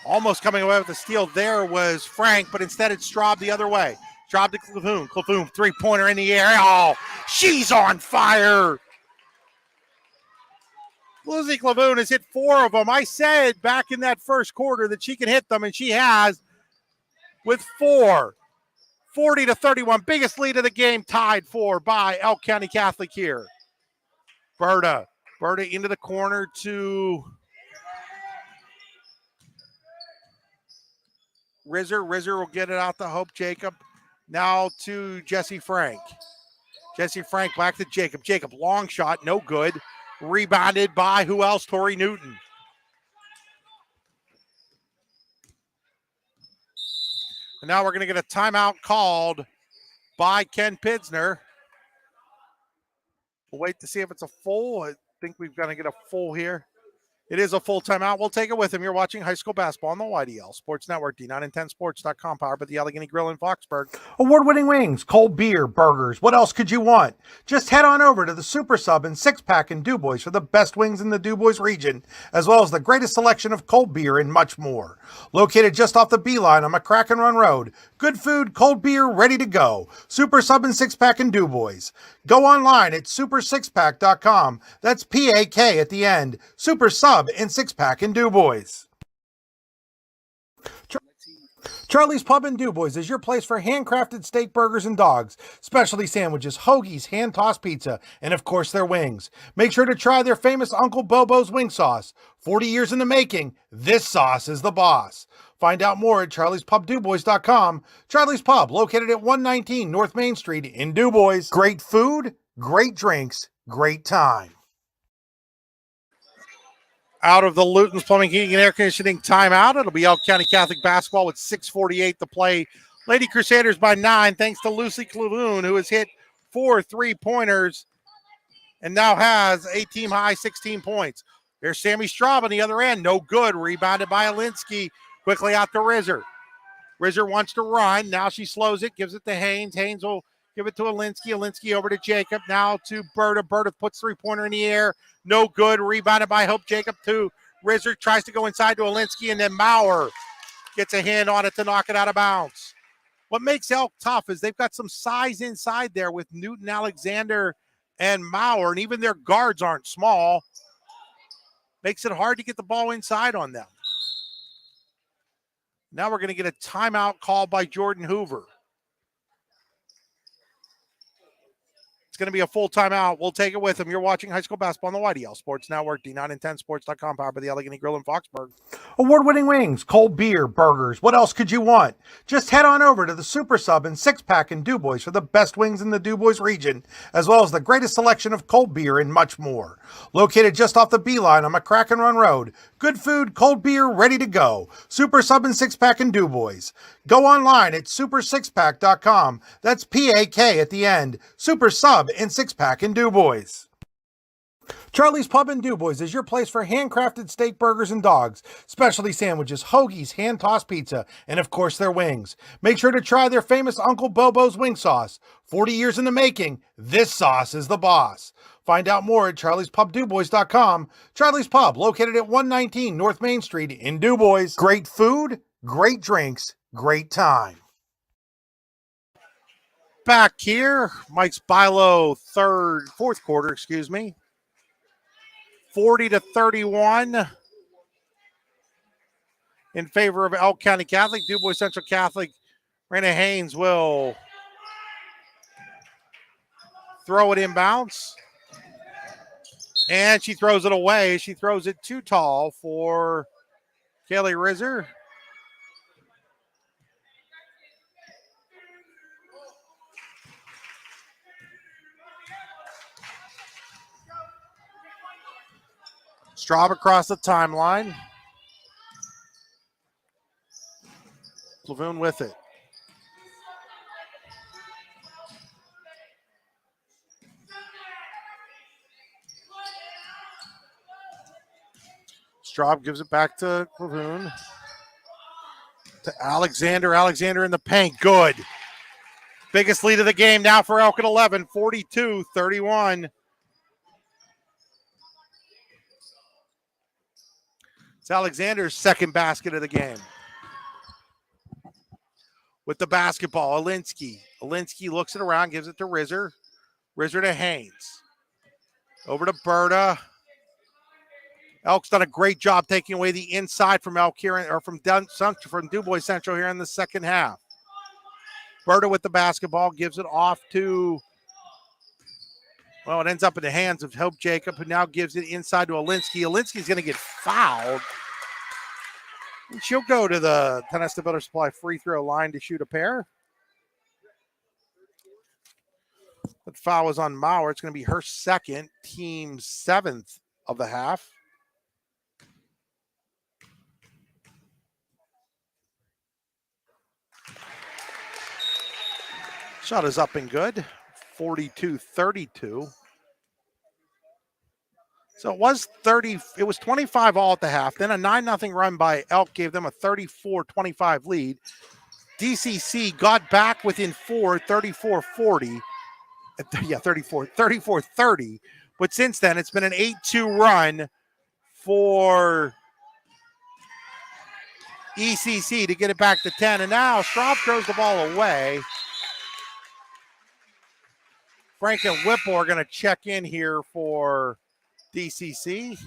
Almost coming away with the steal there was Frank, but instead it's Straub the other way. Straub to Clavoon. Clavoon, three-pointer in the air. Oh, she's on fire. Lizzie Clavoon has hit 4 of them. I said back in that first quarter that she can hit them, and she has with 4. 40-31, biggest lead of the game, tied for by Elk County Catholic here. Berta into the corner to Rizzer. Rizzer will get it out to Hope Jacob. Now to Jesse Frank. Jesse Frank back to Jacob. Jacob, long shot, no good. Rebounded by who else? Tori Newton. And now we're going to get a timeout called by Ken Pidsner. We'll wait to see if it's a full. I think we've got to get a full here. It is a full timeout. We'll take it with him. You're watching high school basketball on the YDL Sports Network, D910sports.com, powered by the Allegheny Grill in Foxburg. Award-winning wings, cold beer, burgers. What else could you want? Just head on over to the Super Sub and 6-pack in DuBois for the best wings in the DuBois region, as well as the greatest selection of cold beer and much more. Located just off the Beeline on McCracken Run Road. Good food, cold beer, ready to go. Super Sub and 6-pack in DuBois. Go online at super6pack.com. That's P-A-K at the end. Super Sub and 6-pack in DuBois. Charlie's Pub in DuBois is your place for handcrafted steak burgers and dogs, specialty sandwiches, hoagies, hand-tossed pizza, and of course their wings. Make sure to try their famous Uncle Bobo's wing sauce. 40 years in the making, this sauce is the boss. Find out more at charliespubdubois.com. Charlie's Pub, located at 119 North Main Street in DuBois. Great food, great drinks, great time. Out of the Luton's Plumbing, Heating, and Air Conditioning timeout. It'll be Elk County Catholic basketball with 6:48 to play. Lady Crusaders by 9, thanks to Lucy Clavoon, who has hit 4 3-pointers and now has a team-high 16 points. There's Sammy Straub on the other end. No good. Rebounded by Alinsky. Quickly out to Rizzer. Rizzer wants to run. Now she slows it, gives it to Haynes. Haynes will give it to Alinsky. Alinsky over to Jacob. Now to Berta. Berta puts 3-pointer in the air. No good. Rebounded by Hope Jacob to Rizzer. Tries to go inside to Alinsky, and then Maurer gets a hand on it to knock it out of bounds. What makes Elk tough is they've got some size inside there with Newton, Alexander, and Maurer, and even their guards aren't small. Makes it hard to get the ball inside on them. Now we're going to get a timeout called by Jordan Hoover. It's going to be a full timeout. We'll take it with them. You're watching high school basketball on the YDL Sports Network, D9 and 10 Sports.com, powered by the Allegheny Grill in Foxburg. Award-winning wings, cold beer, burgers. What else could you want? Just head on over to the Super Sub and Six Pack in DuBois for the best wings in the DuBois region, as well as the greatest selection of cold beer and much more. Located just off the Beeline on McCracken Run Road. Good food, cold beer, ready to go. Super Sub and Six Pack in DuBois. Go online at supersixpack.com. That's P-A-K at the end. Super Sub and Six Pack in DuBois. Charlie's Pub in DuBois is your place for handcrafted steak burgers and dogs, specialty sandwiches, hoagies, hand-tossed pizza, and of course their wings. Make sure to try their famous Uncle Bobo's wing sauce. 40 years in the making, this sauce is the boss. Find out more at charliespubdubois.com. Charlie's Pub, located at 119 North Main Street in DuBois. Great food, great drinks, great time. Back here, Mike Spilo, fourth quarter, 40-31 in favor of Elk County Catholic. DuBois Central Catholic, Raina Haynes will throw it inbounds. And she throws it away. She throws it too tall for Kaylee Rizzer. Straub across the timeline. Plavoon with it. Straub gives it back to Plavoon. To Alexander. Alexander in the paint. Good. Biggest lead of the game now for Elk at 11. 42-31. It's Alexander's second basket of the game. With the basketball, Alinsky. Alinsky looks it around, gives it to Rizzer. Rizzer to Haynes. Over to Berta. Elk's done a great job taking away the inside from Elk here, or from DuBois Central here in the second half. Berta with the basketball, gives it off to, well, it ends up in the hands of Hope Jacob, who now gives it inside to Alinsky. Alinsky's going to get fouled. And she'll go to the Tenesta Builder Supply free throw line to shoot a pair. The foul was on Maurer. It's going to be her second, team's seventh of the half. Shot is up and good. 42-32. So it was 25 all at the half. Then a 9-0 run by Elk gave them a 34-25 lead. DCC got back within 4, 34-40. Yeah, 34-30. But since then, it's been an 8-2 run for ECC to get it back to 10. And now Straub throws the ball away. Frank and Whipple are going to check in here for DCC.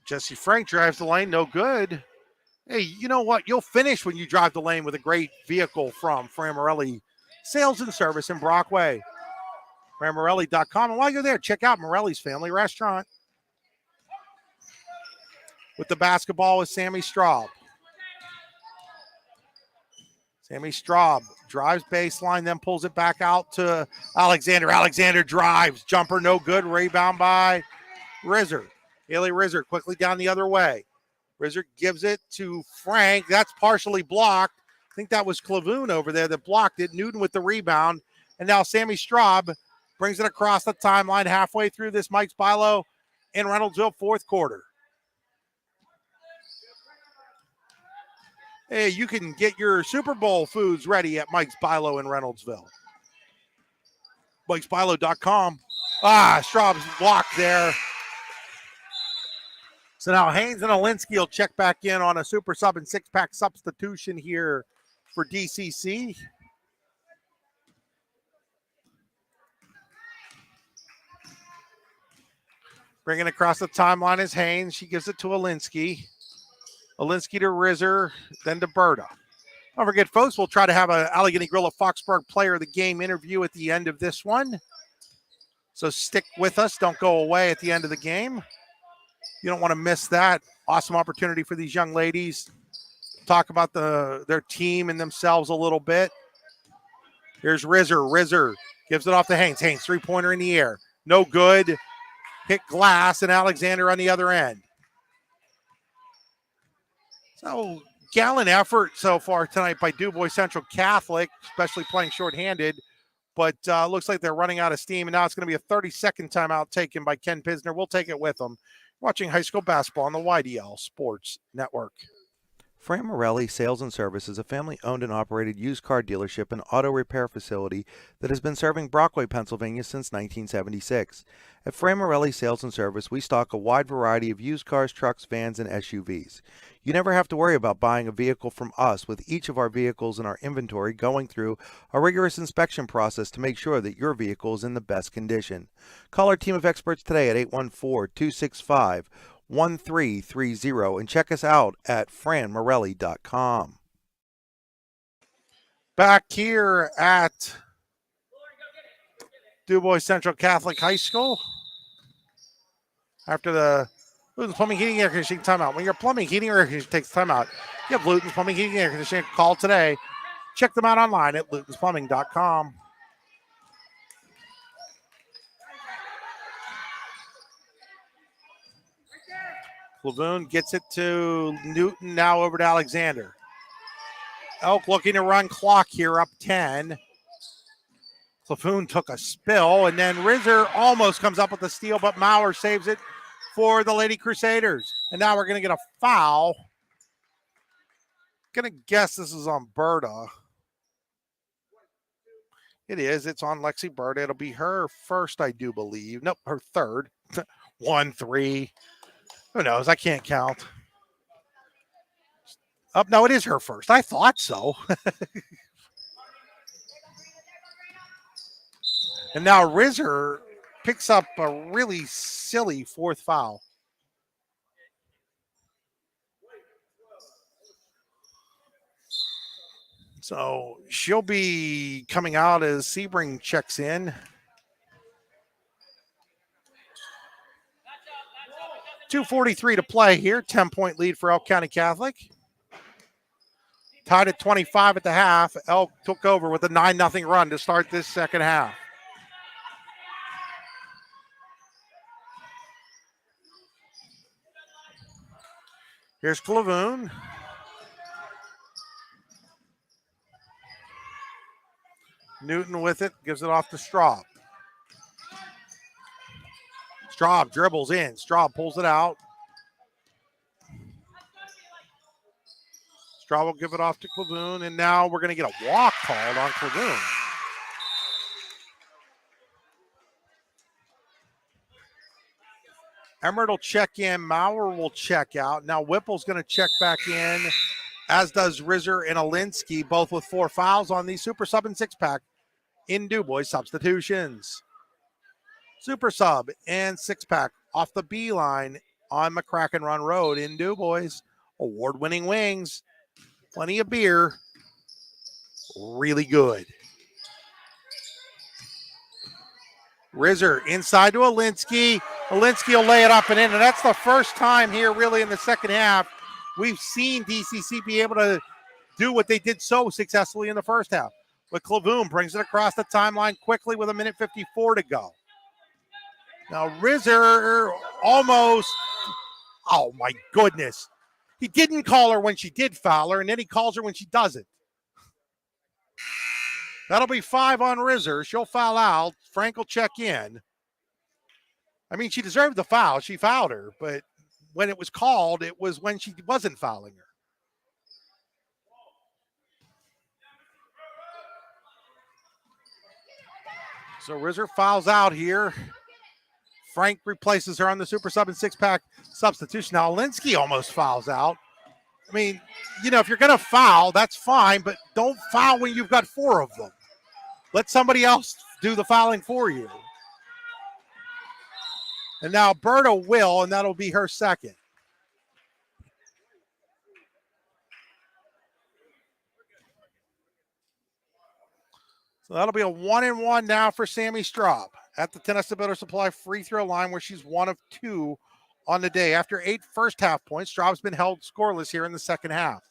Jesse Frank drives the lane, no good. Hey, you know what? You'll finish when you drive the lane with a great vehicle from Morelli Sales and Service in Brockway. Morelli.com. And while you're there, check out Morelli's Family Restaurant. With the basketball is Sammy Straub. Sammy Straub drives baseline, then pulls it back out to Alexander. Alexander drives. Jumper no good. Rebound by Rizzer. Haley Rizzer quickly down the other way. Rizzer gives it to Frank. That's partially blocked. I think that was Clavoon over there that blocked it. Newton with the rebound. And now Sammy Straub brings it across the timeline halfway through this Mike Spilo in Reynoldsville fourth quarter. Hey, you can get your Super Bowl foods ready at Mike Spilo in Reynoldsville. MikeSpilo.com. Straub's blocked there. So now Haynes and Alinsky will check back in on a super sub and six-pack substitution here for DCC. Bringing across the timeline is Haynes. She gives it to Alinsky. Alinsky to Rizzer, then to Berta. Don't forget, folks, we'll try to have an Allegheny Grill of Foxburg Player of the Game interview at the end of this one. So stick with us. Don't go away at the end of the game. You don't want to miss that. Awesome opportunity for these young ladies. Talk about their team and themselves a little bit. Here's Rizzer. Rizzer gives it off to Haynes. Haynes, three-pointer in the air. No good. Hit glass, and Alexander on the other end. So, gallant effort so far tonight by DuBois Central Catholic, especially playing shorthanded. But looks like they're running out of steam, and now it's going to be a 30-second timeout taken by Ken Pisner. We'll take it with them. Watching high school basketball on the YDL Sports Network. Fran Morelli Sales and Service is a family-owned and operated used car dealership and auto repair facility that has been serving Brockway, Pennsylvania since 1976. At Fran Morelli Sales and Service, we stock a wide variety of used cars, trucks, vans, and SUVs. You never have to worry about buying a vehicle from us, with each of our vehicles in our inventory going through a rigorous inspection process to make sure that your vehicle is in the best condition. Call our team of experts today at 814-265-1330 and check us out at franmorelli.com. Back here at DuBois Central Catholic High School. After the Luton's Plumbing, Heating, Air Conditioning timeout. When your plumbing, heating, or air conditioning takes timeout, you have Luton's Plumbing, Heating, Air Conditioning. Call today. Check them out online at lutonsplumbing.com. Laboon gets it to Newton, now over to Alexander. Elk looking to run clock here, up 10. Laboon took a spill, and then Rizzer almost comes up with the steal, but Maurer saves it for the Lady Crusaders. And now we're going to get a foul. Going to guess this is on Berta. It is. It's on Lexi Berta. It'll be her first, I do believe. Nope, her third. 1-3. Who knows? I can't count. No, it is her first. I thought so. And now Rizzer picks up a really silly fourth foul. So she'll be coming out as Sebring checks in. 2:43 to play here. 10-point lead for Elk County Catholic. Tied at 25 at the half. Elk took over with a 9-0 run to start this second half. Here's Clavoon. Newton with it, gives it off to Straub. Straub dribbles in. Straub pulls it out. Straub will give it off to Clavoon, and now we're going to get a walk called on Clavoon. Emmert will check in. Maurer will check out. Now Whipple's going to check back in, as does Rizzer and Alinsky, both with 4 fouls on the Super Sub and 6-pack in DuBois substitutions. Super Sub and 6-pack off the B line on McCracken Run Road in DuBois. Award-winning wings, plenty of beer, really good. Rizzer inside to Alinsky. Alinsky will lay it up and in, and that's the first time here really in the second half we've seen DCC be able to do what they did so successfully in the first half. But Clavoon brings it across the timeline quickly with 1:54 to go. Now Rizzer almost, oh my goodness. He didn't call her when she did foul her, and then he calls her when she doesn't. That'll be 5 on Rizzer. She'll foul out. Frank will check in. I mean, she deserved the foul. She fouled her, but when it was called, it was when she wasn't fouling her. So Rizzer fouls out here. Frank replaces her on the Super Sub and 6-pack substitution. Now, Alinsky almost fouls out. I mean, you know, if you're going to foul, that's fine, but don't foul when you've got 4 of them. Let somebody else do the fouling for you. And now Berta will, and that'll be her second. So that'll be a 1-1 now for Sammy Straub at the Tennessee Builder Supply free throw line, where she's 1 of 2 on the day. After 8 first half points, Straub's been held scoreless here in the second half.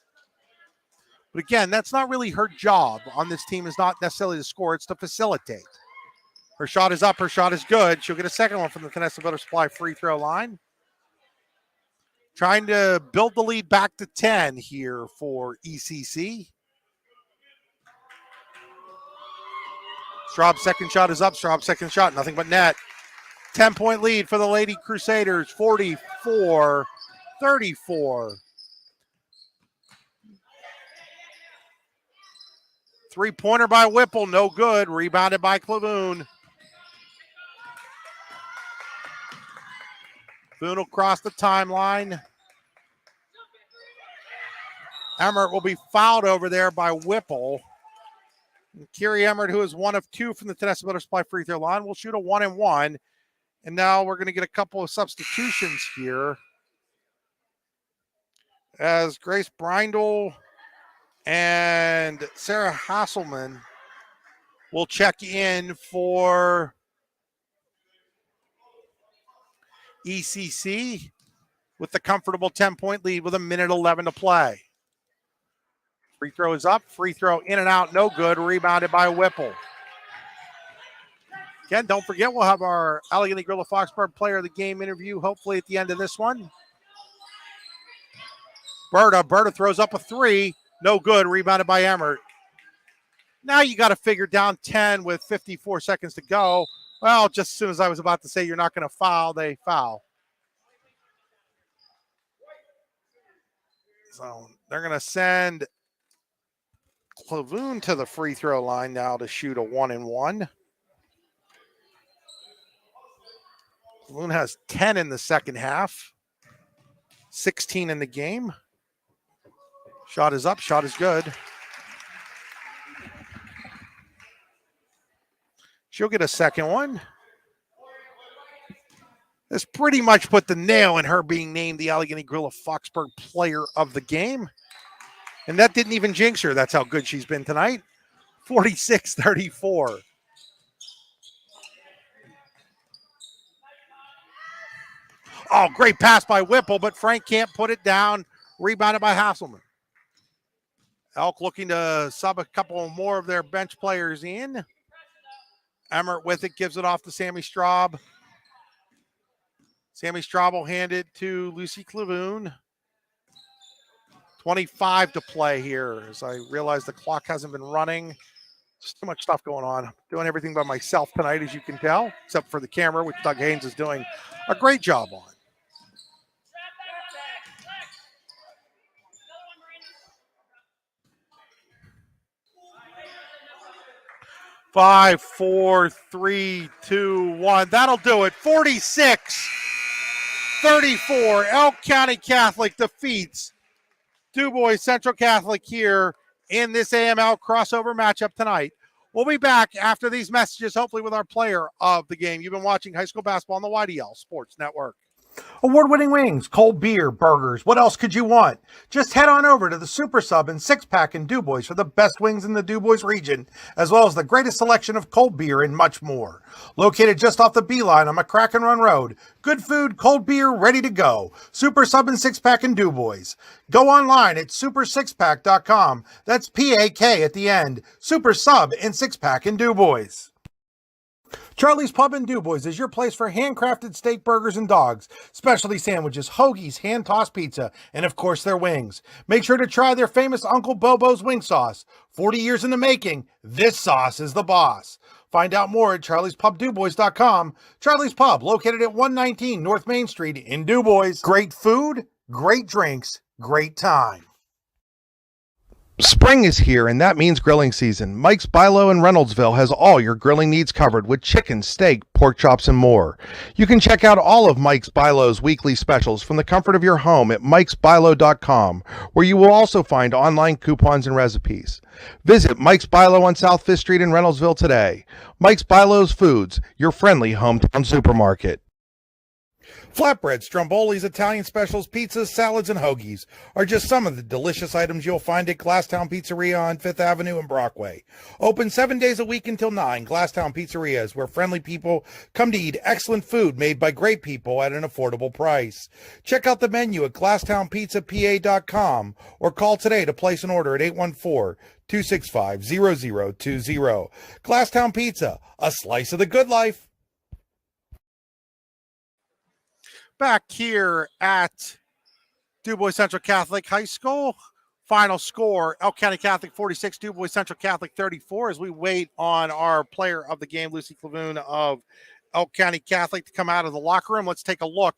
But again, that's not really her job on this team, is not necessarily to score, it's to facilitate. Her shot is up, her shot is good. She'll get a second one from the Tennessee Builder Supply free throw line. Trying to build the lead back to 10 here for ECC. Straub's second shot is up. Straub's second shot, nothing but net. 10-point lead for the Lady Crusaders, 44-34. Three-pointer by Whipple, no good. Rebounded by Clavoon. Clavoon will cross the timeline. Emmert will be fouled over there by Whipple. Kiri Emmert, who is 1 of 2 from the Tennessee Builder Supply free throw line, will shoot a 1-1. And now we're going to get a couple of substitutions here, as Grace Brindle and Sarah Hasselman will check in for ECC with the comfortable 10-point lead with 1:11 to play. Free throw is up. Free throw in and out. No good. Rebounded by Whipple. Again, don't forget, we'll have our Allegheny Gorilla Foxburg player of the game interview hopefully at the end of this one. Berta throws up a 3. No good. Rebounded by Emmert. Now you got to figure down 10 with 54 seconds to go. Well, just as soon as I was about to say you're not going to foul, they foul. So they're going to send Clavoon to the free throw line now to shoot a 1-1. Clavoon has 10 in the second half, 16 in the game. Shot is up, shot is good. She'll get a second one. This pretty much put the nail in her being named the Allegheny Gorilla Foxburg player of the game. And that didn't even jinx her. That's how good she's been tonight. 46-34. Oh, great pass by Whipple, but Frank can't put it down. Rebounded by Hasselman. Elk looking to sub a couple more of their bench players in. Emmert with it, gives it off to Sammy Straub. Sammy Straub will hand it to Lucy Clavoon. 25 to play here, as I realize the clock hasn't been running. There's too much stuff going on. I'm doing everything by myself tonight, as you can tell, except for the camera, which Doug Haynes is doing a great job on. Five, 4, 3, 2, 1. That'll do it. 46-34. Elk County Catholic defeats DuBois Central Catholic here in this AML crossover matchup tonight. We'll be back after these messages, hopefully with our player of the game. You've been watching high school basketball on the YDL Sports Network. Award-winning wings, cold beer, burgers. What else could you want? Just head on over to the Super Sub and 6-pack in DuBois for the best wings in the DuBois region, as well as the greatest selection of cold beer and much more. Located just off the B-line on McCracken Run Road. Good food, cold beer, ready to go. Super Sub and 6-pack in DuBois. Go online at super6pack.com. That's P-A-K at the end. Super Sub and 6-pack in DuBois. Charlie's Pub in DuBois is your place for handcrafted steak burgers and dogs, specialty sandwiches, hoagies, hand-tossed pizza, and of course their wings. Make sure to try their famous Uncle Bobo's wing sauce. 40 years in the making, this sauce is the boss. Find out more at charliespubdubois.com. Charlie's Pub, located at 119 North Main Street in DuBois. Great food, great drinks, great time. Spring is here, and that means grilling season. Mike's Bilo in Reynoldsville has all your grilling needs covered with chicken, steak, pork chops, and more. You can check out all of Mike's Bilo's weekly specials from the comfort of your home at mikesbilo.com, where you will also find online coupons and recipes. Visit Mike's Bilo on South 5th Street in Reynoldsville today. Mike's Bilo's Foods, your friendly hometown supermarket. Flatbreads, strombolis, Italian specials, pizzas, salads, and hoagies are just some of the delicious items you'll find at Glasstown Pizzeria on 5th Avenue in Brockway. Open 7 days a week until 9, Glasstown Pizzeria is where friendly people come to eat excellent food made by great people at an affordable price. Check out the menu at glasstownpizzapa.com or call today to place an order at 814-265-0020. Glasstown Pizza, a slice of the good life. Back here at DuBois Central Catholic High School. Final score, Elk County Catholic 46, DuBois Central Catholic 34, as we wait on our player of the game, Lucy Clavoon of Elk County Catholic, to come out of the locker room. Let's take a look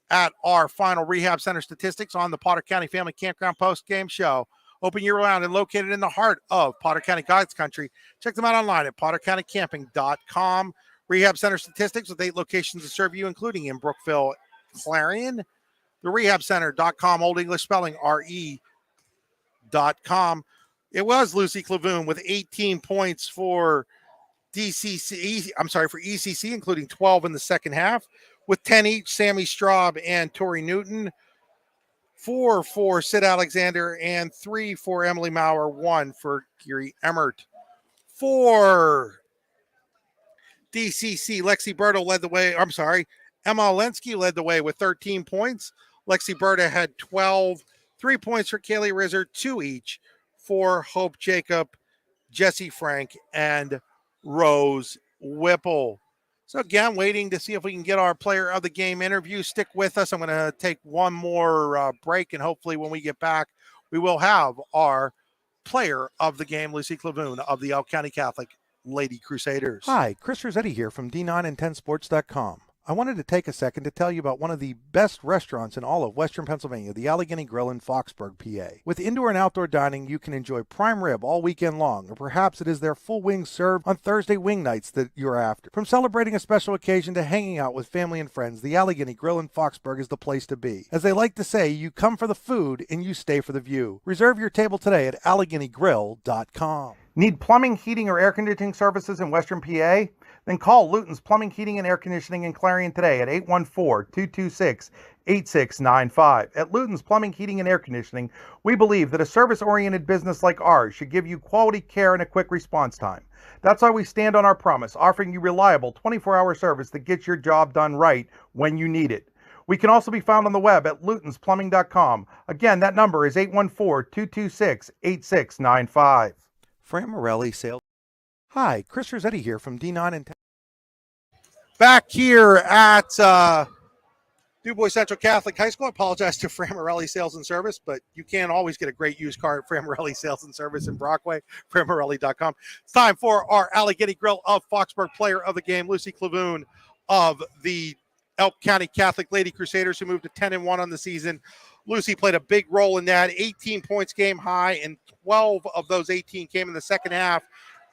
at our final rehab center statistics on the Potter County Family Campground post-game show. Open year-round and located in the heart of Potter County Guides Country. Check them out online at pottercountycamping.com. Rehab center statistics with 8 locations to serve you, including in Brookville, Clarion, the rehabcenter.com, Old English spelling, RE.com. It was Lucy Clavoon with 18 points for for ECC, including 12 in the second half, with 10 each, Sammy Straub and Tori Newton, 4 for Sid Alexander, and 3 for Emily Maurer, 1 for Geary Emmert. For DCC, Lexi Berto led the way. Emma Olensky led the way with 13 points. Lexi Berta had 12. 3 points for Kaylee Rizzer, 2 each for Hope Jacob, Jesse Frank, and Rose Whipple. So again, waiting to see if we can get our player of the game interview. Stick with us. I'm going to take one more break, and hopefully when we get back, we will have our player of the game, Lucy Clavoon of the Elk County Catholic Lady Crusaders. Hi, Chris Rossetti here from D9and10sports.com. I wanted to take a second to tell you about one of the best restaurants in all of Western Pennsylvania, the Allegheny Grill in Foxburg, PA. With indoor and outdoor dining, you can enjoy prime rib all weekend long, or perhaps it is their full wings served on Thursday wing nights that you're after. From celebrating a special occasion to hanging out with family and friends, the Allegheny Grill in Foxburg is the place to be. As they like to say, you come for the food and you stay for the view. Reserve your table today at AlleghenyGrill.com. Need plumbing, heating, or air conditioning services in Western PA? Then call Luton's Plumbing, Heating, and Air Conditioning in Clarion today at 814-226-8695. At Luton's Plumbing, Heating, and Air Conditioning, we believe that a service-oriented business like ours should give you quality care and a quick response time. That's why we stand on our promise, offering you reliable 24-hour service that gets your job done right when you need it. We can also be found on the web at lutonsplumbing.com. Again, that number is 814-226-8695. Fran Morelli, sales. Hi, Chris Rossetti here from D9 and 10. Back here at DuBois Central Catholic High School. I apologize to Fran Morelli Sales and Service, but you can always get a great used car at Fran Morelli Sales and Service in Brockway, franmorelli.com. It's time for our Allegheny Grill of Foxburg player of the game, Lucy Clavoon of the Elk County Catholic Lady Crusaders, who moved to 10-1 on the season. Lucy played a big role in that. 18 points game high, and 12 of those 18 came in the second half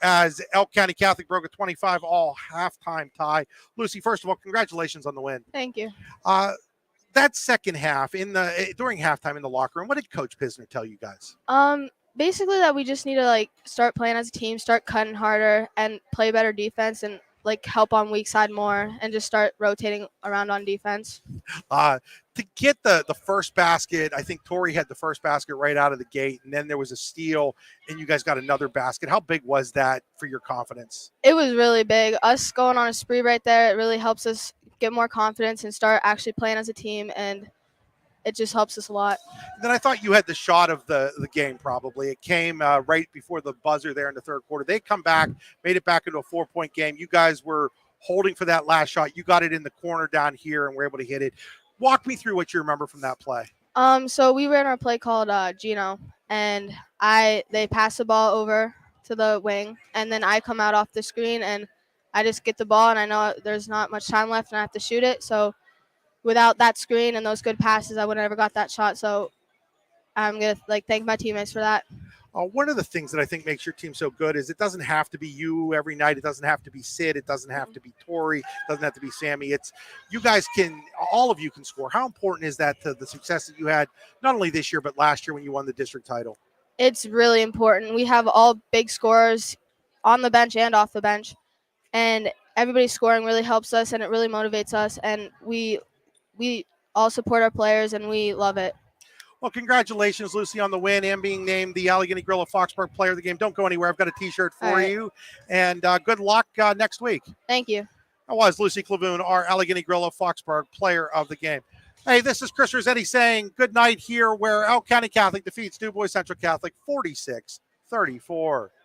as Elk County Catholic broke a 25 all halftime tie. Lucy, first of all, congratulations on the win. Thank you. That second half during halftime in the locker room, what did Coach Pisner tell you guys? Basically that we just need to start playing as a team, start cutting harder, and play better defense, and help on weak side more, and just start rotating around on defense. To get the first basket, I think Tori had the first basket right out of the gate, and then there was a steal, and you guys got another basket. How big was that for your confidence? It was really big. Us going on a spree right there, it really helps us get more confidence and start actually playing as a team, and it just helps us a lot. And then I thought you had the shot of the game probably. It came right before the buzzer there in the third quarter. They come back, made it back into a 4-point game. You guys were holding for that last shot. You got it in the corner down here and were able to hit it. Walk me through what you remember from that play. So we ran our play called Gino, and they pass the ball over to the wing, and then I come out off the screen, and I just get the ball, and I know there's not much time left, and I have to shoot it. So without that screen and those good passes, I would have never got that shot. So I'm going to thank my teammates for that. One of the things that I think makes your team so good is it doesn't have to be you every night. It doesn't have to be Sid. It doesn't have to be Tori. It doesn't have to be Sammy. It's you guys all of you can score. How important is that to the success that you had not only this year, but last year when you won the district title? It's really important. We have all big scorers on the bench and off the bench, and everybody scoring really helps us, and it really motivates us, and we we all support our players and we love it. Well, congratulations, Lucy, on the win and being named the Allegheny Grill of Foxburg Player of the Game. Don't go anywhere. I've got a T-shirt for All right. you, and good luck next week. Thank you. That was Lucy Clavoon, our Allegheny Grill of Foxburg Player of the Game. Hey, this is Chris Rossetti saying good night here, where Elk County Catholic defeats DuBois Central Catholic 46-34.